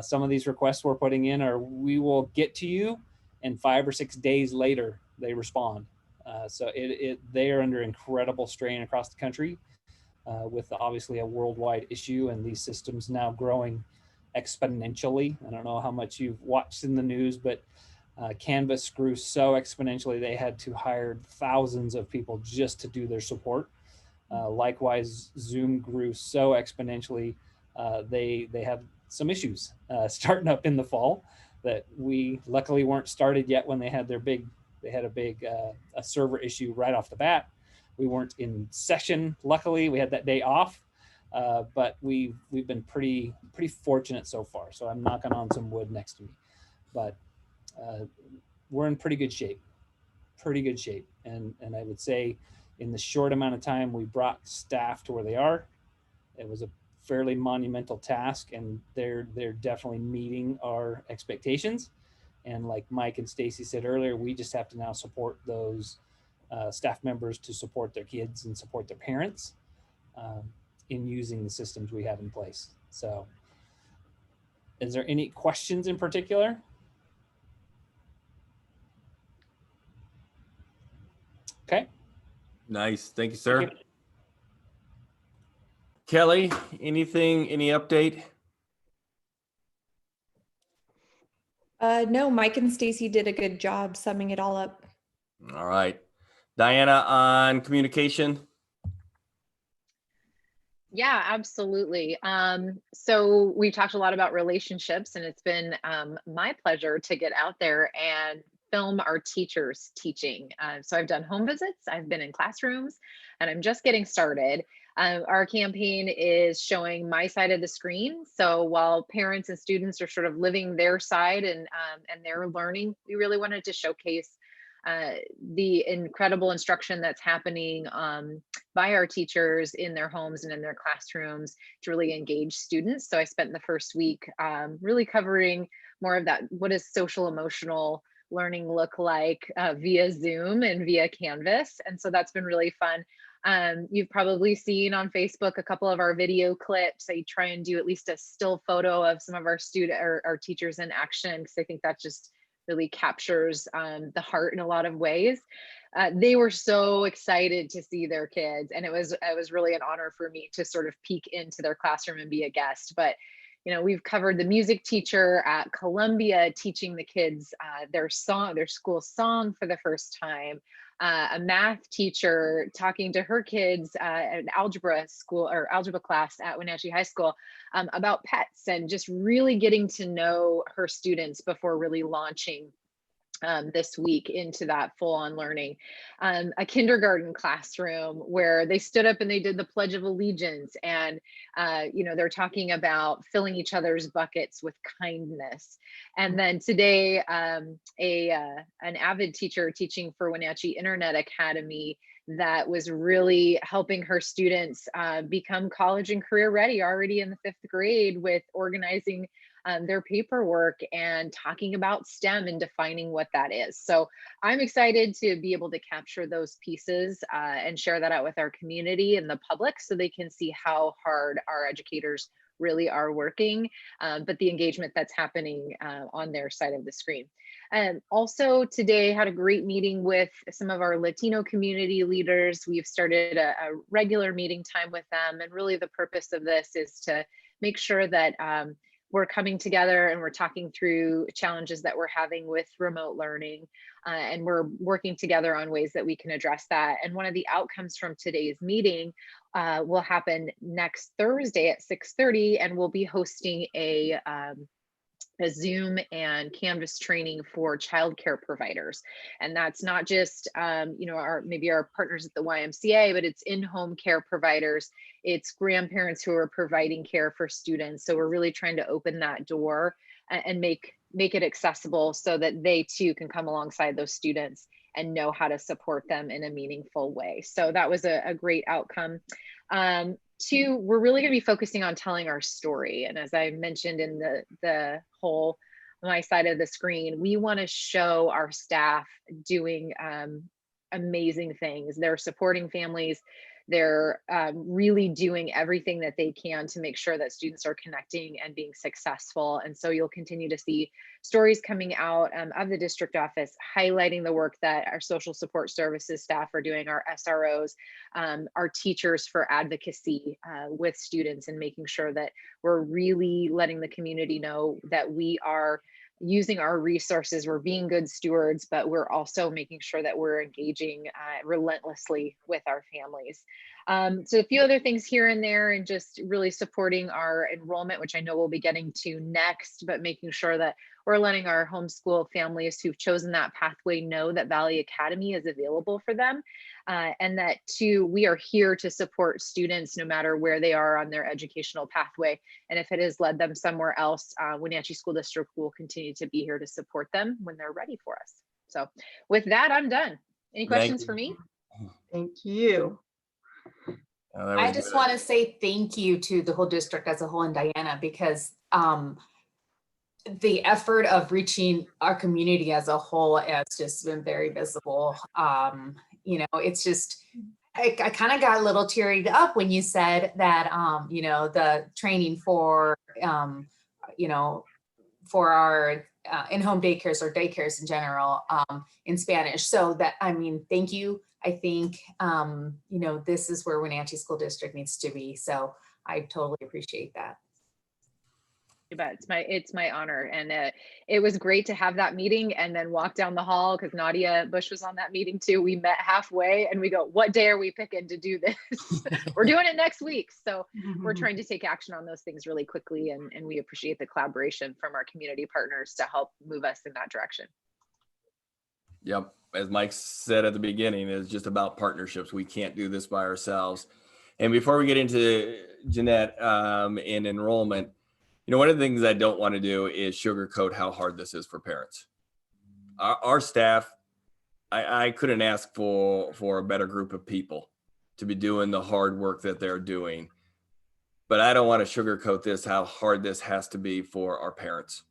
[SPEAKER 12] some of these requests we're putting in are, we will get to you, and 5 or 6 days later they respond. So they are under incredible strain across the country with obviously a worldwide issue, and these systems now growing exponentially. I don't know how much you've watched in the news, but Canvas grew so exponentially they had to hire thousands of people just to do their support. Likewise, Zoom grew so exponentially they had some issues starting up in the fall that we luckily weren't started yet when they had a big server issue right off the bat. We weren't in session. Luckily, we had that day off, but we've been pretty fortunate so far. So I'm knocking on some wood next to me, but we're in pretty good shape. And I would say in the short amount of time we brought staff to where they are, it was a fairly monumental task, and they're definitely meeting our expectations. And like Mike and Stacy said earlier, we just have to now support those staff members to support their kids and support their parents in using the systems we have in place. So is there any questions in particular? Okay.
[SPEAKER 2] Nice. Thank you, sir.
[SPEAKER 12] Thank you.
[SPEAKER 2] Kelly, any update?
[SPEAKER 13] No, Mike and Stacy did a good job summing it all up.
[SPEAKER 2] All right. Diana, on communication.
[SPEAKER 7] Yeah, absolutely. So we talked a lot about relationships, and it's been my pleasure to get out there and film our teachers teaching. So I've done home visits, I've been in classrooms, and I'm just getting started. Our campaign is showing my side of the screen. So while parents and students are sort of living their side and they're learning, we really wanted to showcase the incredible instruction that's happening by our teachers in their homes and in their classrooms to really engage students. So I spent the first week really covering more of that. What does social emotional learning look like via Zoom and via Canvas? And so that's been really fun. You've probably seen on Facebook a couple of our video clips. I try and do at least a still photo of some of our our teachers in action, because I think that just really captures the heart in a lot of ways. They were so excited to see their kids, and it was really an honor for me to sort of peek into their classroom and be a guest. But you know, we've covered the music teacher at Columbia teaching the kids their school song for the first time. A math teacher talking to her kids at an algebra class at Wenatchee High School about pets, and just really getting to know her students before really launching this week into that full-on learning. A kindergarten classroom where they stood up and they did the Pledge of Allegiance, and you know, they're talking about filling each other's buckets with kindness. And then today, an avid teacher teaching for Wenatchee Internet Academy that was really helping her students become college and career ready already in the 5th grade with organizing their paperwork and talking about STEM and defining what that is. So I'm excited to be able to capture those pieces and share that out with our community and the public so they can see how hard our educators really are working, but the engagement that's happening on their side of the screen. And also today had a great meeting with some of our Latino community leaders. We've started a regular meeting time with them, and really the purpose of this is to make sure that we're coming together and we're talking through challenges that we're having with remote learning, and we're working together on ways that we can address that. And one of the outcomes from today's meeting will happen next Thursday at 6:30, and we'll be hosting a Zoom and Canvas training for childcare providers. And that's not just, you know, maybe our partners at the YMCA, but it's in-home care providers. It's grandparents who are providing care for students. So we're really trying to open that door and make it accessible so that they too can come alongside those students and know how to support them in a meaningful way. So that was a great outcome. 2, we're really going to be focusing on telling our story. And as I mentioned in the whole my side of the screen, we want to show our staff doing amazing things. They're supporting families. They're really doing everything that they can to make sure that students are connecting and being successful. And so you'll continue to see stories coming out of the district office, highlighting the work that our social support services staff are doing, our SROs, our teachers for advocacy with students, and making sure that we're really letting the community know that we are using our resources, we're being good stewards, but we're also making sure that we're engaging relentlessly with our families. So a few other things here and there, and just really supporting our enrollment, which I know we'll be getting to next, but making sure that we're letting our homeschool families who've chosen that pathway know that Valley Academy is available for them. And that 2, we are here to support students no matter where they are on their educational pathway. And if it has led them somewhere else, Wenatchee School District will continue to be here to support them when they're ready for us. So with that, I'm done. Any questions for me?
[SPEAKER 1] Thank you.
[SPEAKER 14] I just want to say thank you to the whole district as a whole and Diana, because the effort of reaching our community as a whole has just been very visible. You know, it's just, I kind of got a little teared up when you said that, you know, the training for, you know, for our in-home daycares or daycares in general in Spanish. So that, I mean, thank you. I think, you know, this is where Wenatchee School District needs to be. So I totally appreciate that.
[SPEAKER 7] You bet. It's my honor. And it was great to have that meeting and then walk down the hall, because Nadia Bush was on that meeting too. We met halfway and we go, what day are we picking to do this? We're doing it next week. So we're trying to take action on those things really quickly. And we appreciate the collaboration from our community partners to help move us in that direction.
[SPEAKER 2] Yep. As Mike said at the beginning, it's just about partnerships. We can't do this by ourselves. And before we get into Jeanette in enrollment, you know, one of the things I don't want to do is sugarcoat how hard this is for parents. Our staff I couldn't ask for a better group of people to be doing the hard work that they're doing. But I don't want to sugarcoat this, how hard this has to be for our parents.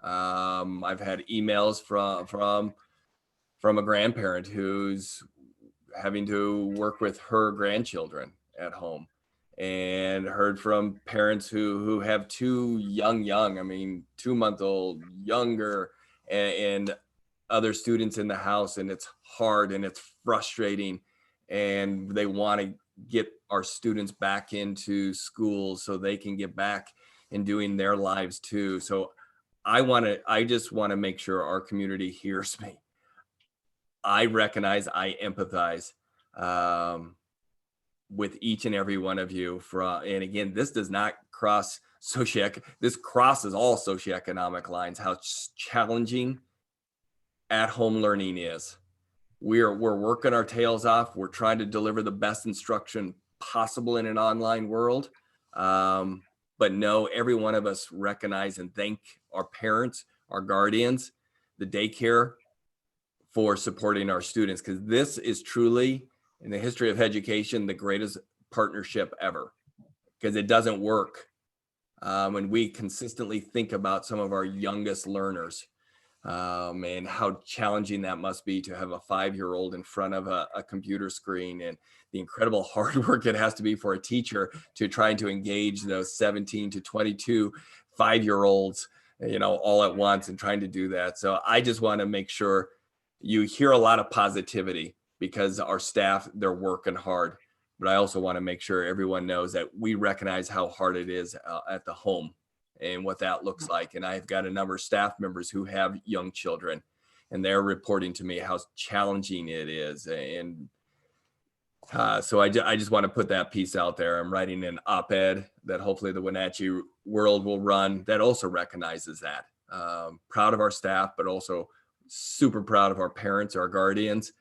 [SPEAKER 2] I've had emails from a grandparent who's having to work with her grandchildren at home, and heard from parents who have two young, I mean, 2-month-old, younger, and other students in the house, and it's hard and it's frustrating, and they want to get our students back into school so they can get back and doing their lives too. So I just want to make sure our community hears me. I recognize, I empathize with each and every one of you. And again, this does not cross this crosses all socioeconomic lines, how challenging at-home learning is. We're working our tails off. We're trying to deliver the best instruction possible in an online world. But no, every one of us recognize and thank our parents, our guardians, the daycare for supporting our students, because this is truly, in the history of education, the greatest partnership ever, because it doesn't work when we consistently think about some of our youngest learners. And how challenging that must be to have a 5-year-old in front of a computer screen, and the incredible hard work it has to be for a teacher to try to engage those 17 to 22 5-year-olds, all at once, and trying to do that. So I just want to make sure you hear a lot of positivity, because our staff, they're working hard. But I also want to make sure everyone knows that we recognize how hard it is at the home and what that looks like. And I've got a number of staff members who have young children, and they're reporting to me how challenging it is. And so I just want to put that piece out there. I'm writing an op-ed that hopefully the Wenatchee World will run that also recognizes that. Proud of our staff, but also super proud of our parents, our guardians,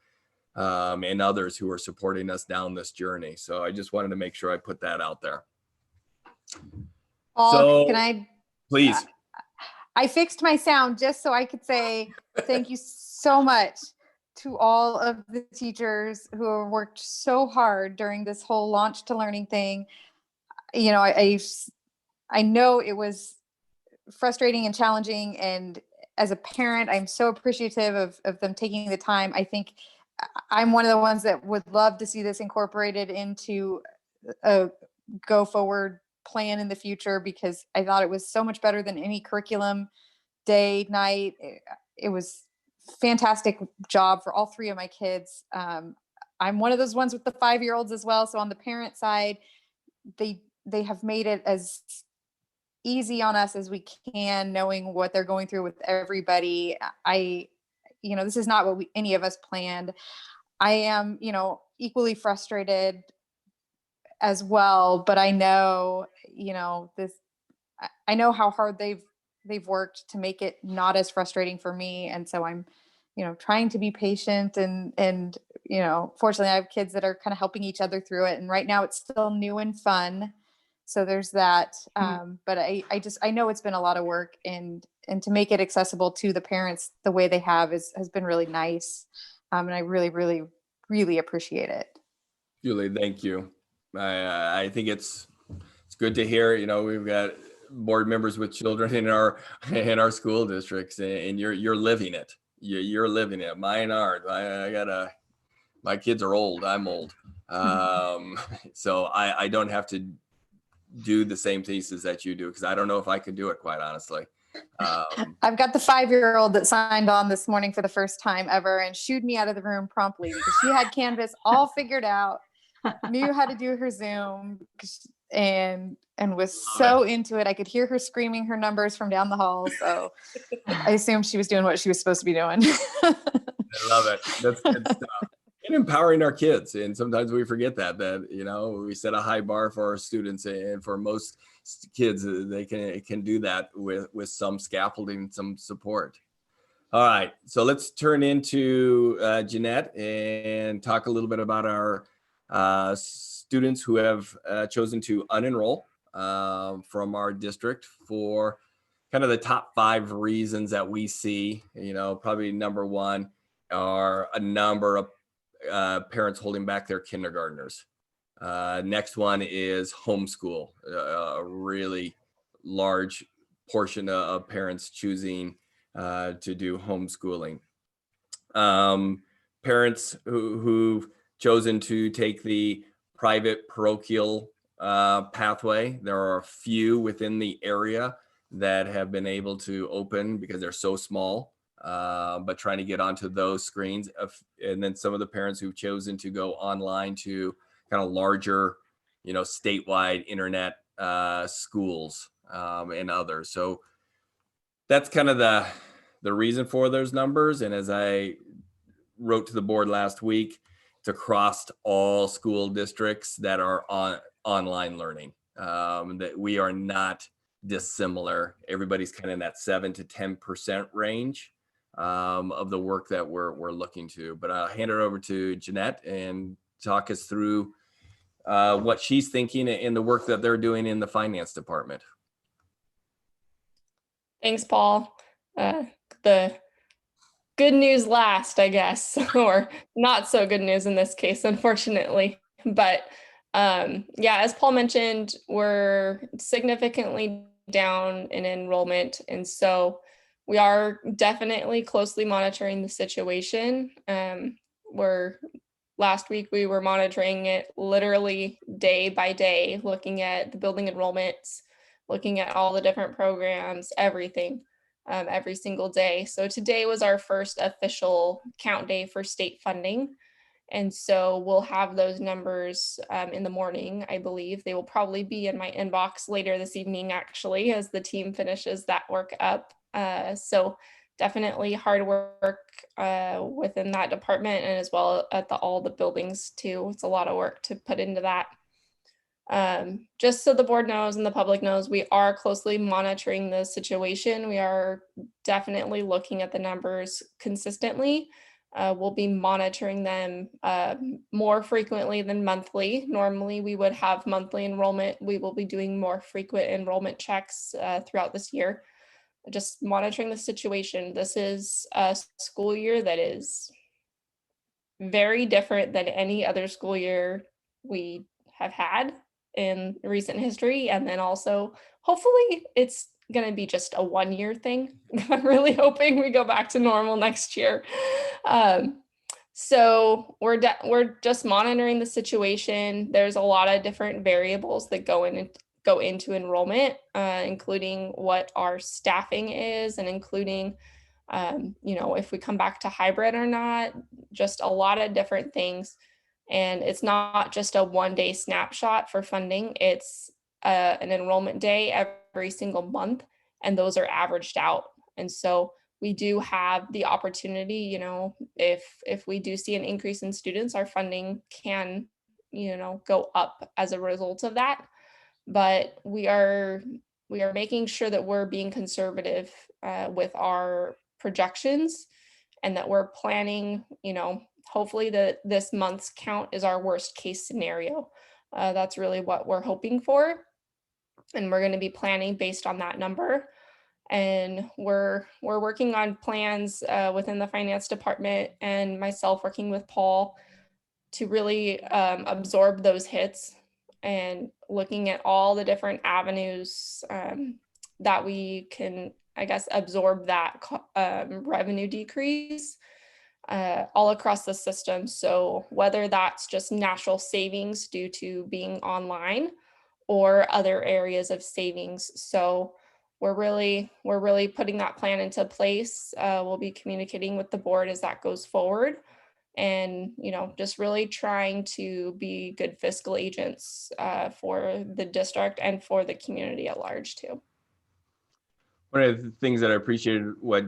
[SPEAKER 2] and others who are supporting us down this journey. So I just wanted to make sure I put that out there.
[SPEAKER 4] Paul, can I?
[SPEAKER 2] Please.
[SPEAKER 4] I fixed my sound just so I could say thank you so much to all of the teachers who have worked so hard during this whole launch to learning thing. I know it was frustrating and challenging, and as a parent, I'm so appreciative of them taking the time. I think I'm one of the ones that would love to see this incorporated into a go forward plan in the future, because I thought it was so much better than any curriculum, day, night. It was fantastic job for all 3 of my kids. I'm one of those ones with the 5-year-olds as well. So on the parent side, they have made it as easy on us as we can, knowing what they're going through with everybody. This is not what any of us planned. I am, equally frustrated as well, but I know, I know how hard they've worked to make it not as frustrating for me. And so I'm, trying to be patient and, fortunately I have kids that are kind of helping each other through it. And right now it's still new and fun. So there's that. But I know it's been a lot of work, and to make it accessible to the parents the way they have has been really nice. And I really, really, really appreciate it.
[SPEAKER 2] Julie, thank you. I think it's good to hear. We've got board members with children in our school districts, and you're living it. You're living it. Mine aren't. My kids are old. I'm old. So I don't have to do the same thesis that you do, because I don't know if I could do it, quite honestly.
[SPEAKER 4] I've got the 5-year-old that signed on this morning for the first time ever and shooed me out of the room promptly, because she had Canvas all figured out, knew how to do her Zoom, and was so into it. I could hear her screaming her numbers from down the hall. So I assumed she was doing what she was supposed to be doing.
[SPEAKER 2] I love it. That's good stuff. And empowering our kids. And sometimes we forget that we set a high bar for our students, and for most kids, they can do that with some scaffolding, some support. All right, so let's turn into Jeanette and talk a little bit about our students who have chosen to unenroll from our district for kind of the top 5 reasons that we see. Probably number 1 are a number of parents holding back their kindergartners. Next one is homeschool, a really large portion of parents choosing to do homeschooling. Parents who've chosen to take the private parochial pathway. There are a few within the area that have been able to open because they're so small, but trying to get onto those screens. And then some of the parents who've chosen to go online to kind of larger, statewide internet schools and others. So that's kind of the reason for those numbers. And as I wrote to the board last week, it's across all school districts that are on online learning, that we are not dissimilar. Everybody's kind of in that 7 to 10% range of the work that we're looking to. But I'll hand it over to Jeanette and talk us through what she's thinking in the work that they're doing in the finance department.
[SPEAKER 15] Thanks, Paul. The good news last, I guess, or not so good news in this case, unfortunately. But yeah, as Paul mentioned, we're significantly down in enrollment. And so we are definitely closely monitoring the situation. Last week we were monitoring it literally day by day, looking at the building enrollments, looking at all the different programs, everything, every single day. So today was our first official count day for state funding. And so we'll have those numbers in the morning, I believe. They will probably be in my inbox later this evening, actually, as the team finishes that work up. So definitely hard work within that department, and as well at all the buildings too. It's a lot of work to put into that. Just so the board knows and the public knows, we are closely monitoring the situation. We are definitely looking at the numbers consistently. We'll be monitoring them more frequently than monthly. Normally we would have monthly enrollment. We will be doing more frequent enrollment checks throughout this year. Just monitoring the situation. This is a school year that is very different than any other school year we have had in recent history. And then also, hopefully it's going to be just a 1-year thing. I'm really hoping we go back to normal next year. So we're just monitoring the situation. There's a lot of different variables that go into enrollment, including what our staffing is, and including, if we come back to hybrid or not, just a lot of different things. And it's not just a 1-day snapshot for funding. It's an enrollment day every single month, and those are averaged out. And so we do have the opportunity, if we do see an increase in students, our funding can, go up as a result of that. But we are making sure that we're being conservative with our projections, and that we're planning, hopefully this month's count is our worst case scenario. That's really what we're hoping for. And we're going to be planning based on that number. And we're working on plans within the finance department, and myself working with Paul to really absorb those hits, and looking at all the different avenues that we can, I guess, absorb that revenue decrease all across the system. So whether that's just natural savings due to being online, or other areas of savings. So we're really putting that plan into place. We'll be communicating with the board as that goes forward, and just really trying to be good fiscal agents for the district and for the community at large too.
[SPEAKER 2] One of the things that I appreciated what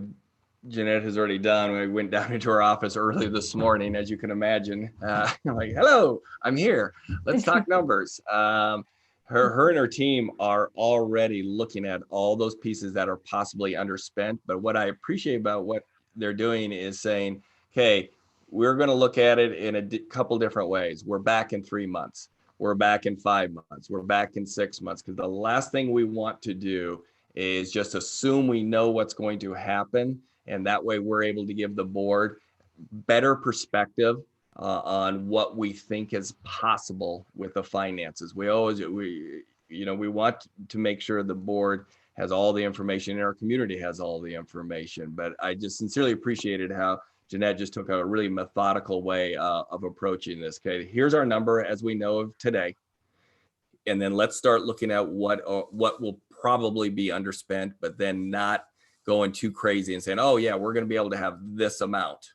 [SPEAKER 2] Jeanette has already done, when I went down into her office early this morning, as you can imagine, I'm like, hello, I'm here. Let's talk numbers. Her and her team are already looking at all those pieces that are possibly underspent. But what I appreciate about what they're doing is saying, okay, we're going to look at it in a couple different ways. We're back in 3 months. We're back in 5 months. We're back in 6 months. Because the last thing we want to do is just assume we know what's going to happen. And that way we're able to give the board better perspective on what we think is possible with the finances. We want to make sure the board has all the information and our community has all the information. But I just sincerely appreciated how Jeanette just took a really methodical way of approaching this. Okay, here's our number as we know of today. And then let's start looking at what will probably be underspent, but then not going too crazy and saying, oh yeah, we're going to be able to have this amount,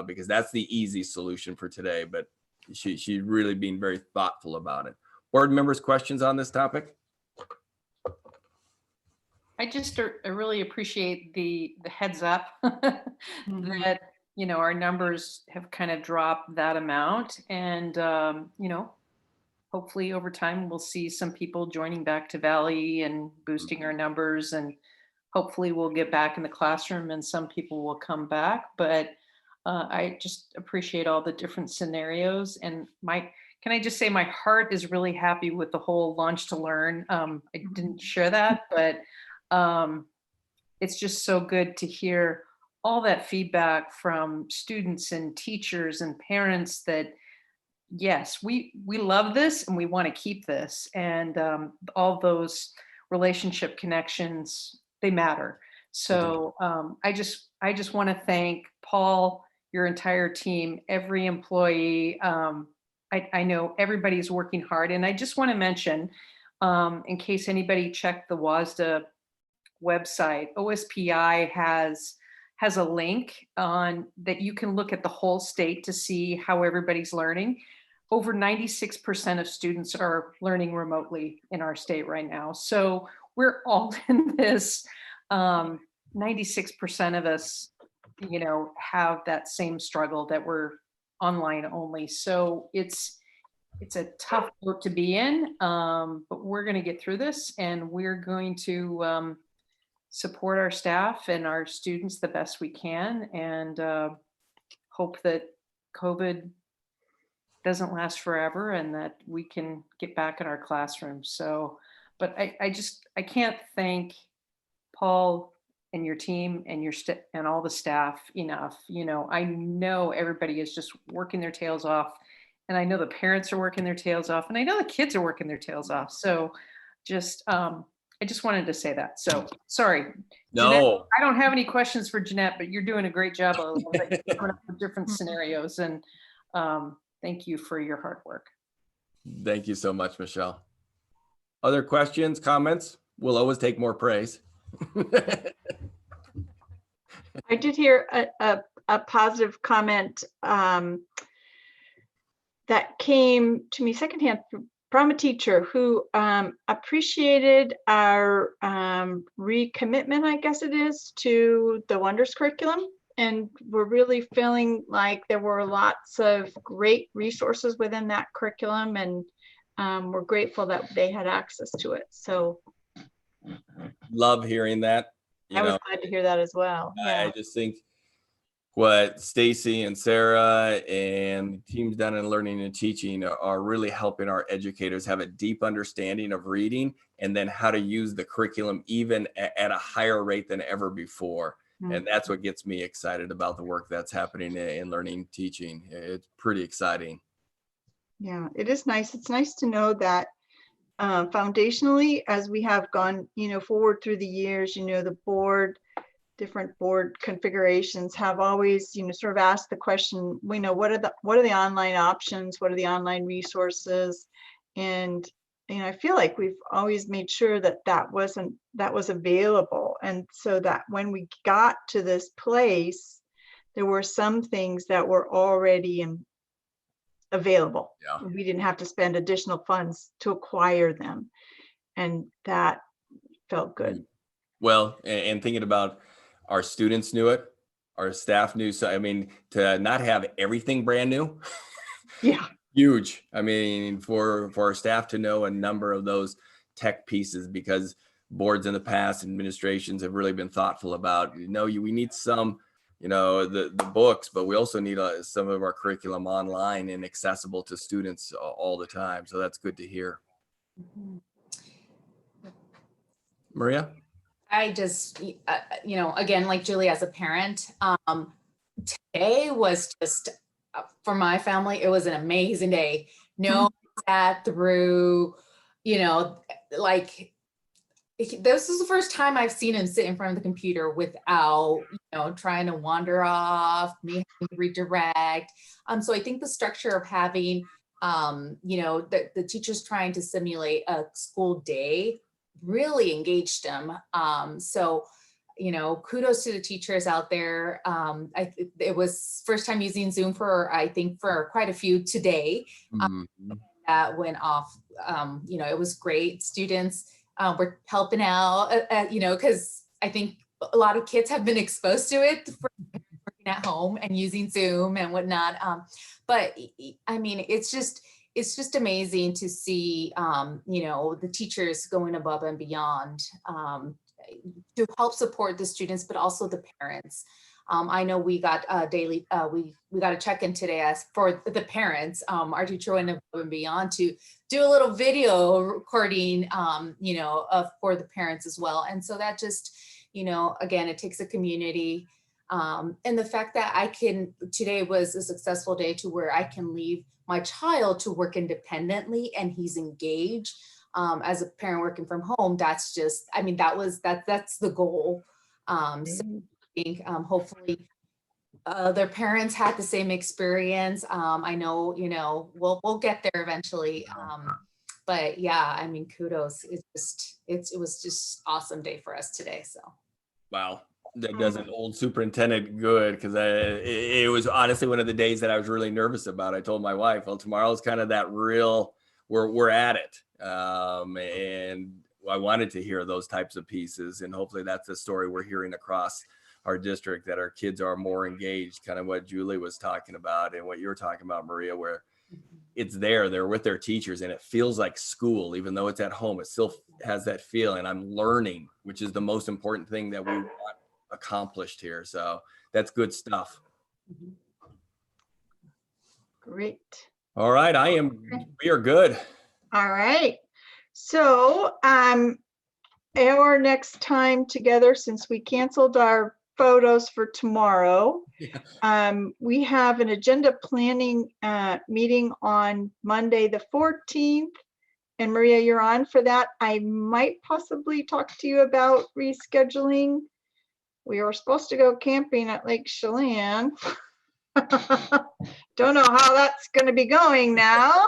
[SPEAKER 2] because that's the easy solution for today. But she's really being very thoughtful about it. Board members, questions on this topic?
[SPEAKER 3] I really appreciate the heads up that, our numbers have kind of dropped that amount. And, hopefully over time, we'll see some people joining back to Valley and boosting our numbers. And hopefully we'll get back in the classroom and some people will come back. But I just appreciate all the different scenarios. And can I just say my heart is really happy with the whole Launch to Learn. I didn't share that, but it's just so good to hear all that feedback from students and teachers and parents that, yes, we love this and we want to keep this. And all those relationship connections, they matter. So I just want to thank Paul, your entire team, every employee. I know everybody's working hard. And I just want to mention, in case anybody checked the WSD website, OSPI has a link on that you can look at the whole state to see how everybody's learning. Over 96% of students are learning remotely in our state right now. So we're all in this. 96% of us, have that same struggle that we're online only. So it's a tough boat to be in, but we're going to get through this, and we're going to support our staff and our students the best we can, and hope that COVID doesn't last forever and that we can get back in our classrooms. So, but I can't thank Paul and your team and and all the staff enough. I know everybody is just working their tails off, and I know the parents are working their tails off, and I know the kids are working their tails off. So I just wanted to say that. So sorry.
[SPEAKER 2] No,
[SPEAKER 3] Jeanette, I don't have any questions for Jeanette, but you're doing a great job of coming up with different scenarios. And thank you for your hard work.
[SPEAKER 2] Thank you so much, Michelle. Other questions, comments? We'll always take more praise.
[SPEAKER 1] I did hear a positive comment that came to me secondhand from a teacher who appreciated our recommitment, I guess it is, to the Wonders curriculum. And we're really feeling like there were lots of great resources within that curriculum, and we're grateful that they had access to it. So
[SPEAKER 2] love hearing that.
[SPEAKER 1] I was glad to hear that as well. Yeah.
[SPEAKER 2] I just think what Stacy and Sarah and teams down in learning and teaching are really helping our educators have a deep understanding of reading and then how to use the curriculum even at a higher rate than ever before. Mm-hmm. And that's what gets me excited about the work that's happening in learning and teaching. It's pretty exciting.
[SPEAKER 1] Yeah, it is nice. It's nice to know that foundationally, as we have gone, forward through the years, the different board configurations have always, sort of asked the question, what are the online options? What are the online resources? And, I feel like we've always made sure that was available. And so that when we got to this place, there were some things that were already available. Yeah. We didn't have to spend additional funds to acquire them. And that felt good.
[SPEAKER 2] Well, and thinking about our students knew it, our staff knew. So, to not have everything brand new.
[SPEAKER 1] Yeah.
[SPEAKER 2] Huge. For our staff to know a number of those tech pieces, because boards in the past, administrations have really been thoughtful about, we need some, the books, but we also need some of our curriculum online and accessible to students all the time. So that's good to hear. Mm-hmm. Maria?
[SPEAKER 14] I just, again, like Julie as a parent, today was just, for my family, it was an amazing day. No, sat through, like, this is the first time I've seen him sit in front of the computer without, trying to wander off, me having to redirect. So I think the structure of having, the teachers trying to simulate a school day really engaged him. So, kudos to the teachers out there. It was first time using Zoom for quite a few today. That went off. It was great. Students were helping out, because I think a lot of kids have been exposed to it for working at home and using Zoom and whatnot. But I mean, it's just amazing to see, the teachers going above and beyond to help support the students, but also the parents. I know we got daily, we got a check-in today as for the parents. Our teacher went above and beyond to do a little video recording, for the parents as well. And so that just, again, it takes a community. And the fact that today was a successful day to where I can leave my child to work independently and he's engaged. As a parent working from home, that's just, that's the goal. So I think hopefully their parents had the same experience. I know, we'll get there eventually. But yeah, kudos. It was just awesome day for us today. So. Wow.
[SPEAKER 2] That does an old superintendent good, because it was honestly one of the days that I was really nervous about. I told my wife, well, tomorrow's kind of that real, we're at it. And I wanted to hear those types of pieces, and hopefully that's the story we're hearing across our district, that our kids are more engaged, kind of what Julie was talking about and what you're talking about, Maria, where it's they're with their teachers and it feels like school, even though it's at home, it still has that feeling. I'm learning, which is the most important thing that we want accomplished here. So that's good stuff.
[SPEAKER 1] Great.
[SPEAKER 2] All right. We are good.
[SPEAKER 1] All right. So our next time together, since we canceled our photos for tomorrow, we have an agenda planning meeting on Monday the 14th. And Maria, you're on for that. I might possibly talk to you about rescheduling. We were supposed to go camping at Lake Chelan. Don't know how that's going to be going now.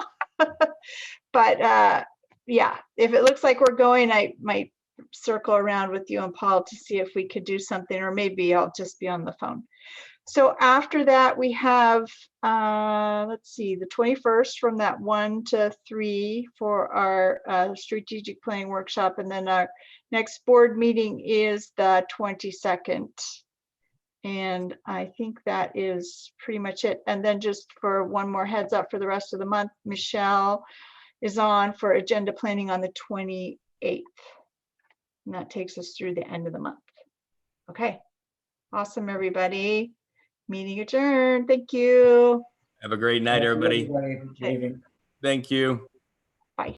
[SPEAKER 1] But yeah, if it looks like we're going, I might circle around with you and Paul to see if we could do something, or maybe I'll just be on the phone. So after that, we have, let's see, the 21st from that 1 to 3 for our strategic planning workshop. And then our next board meeting is the 22nd. And I think that is pretty much it. And then just for one more heads up for the rest of the month, Michelle is on for agenda planning on the 28th. And that takes us through the end of the month. Okay. Awesome, everybody. Meeting adjourned. Thank you.
[SPEAKER 2] Have a great night, everybody.
[SPEAKER 6] Thank you.
[SPEAKER 2] Thank you.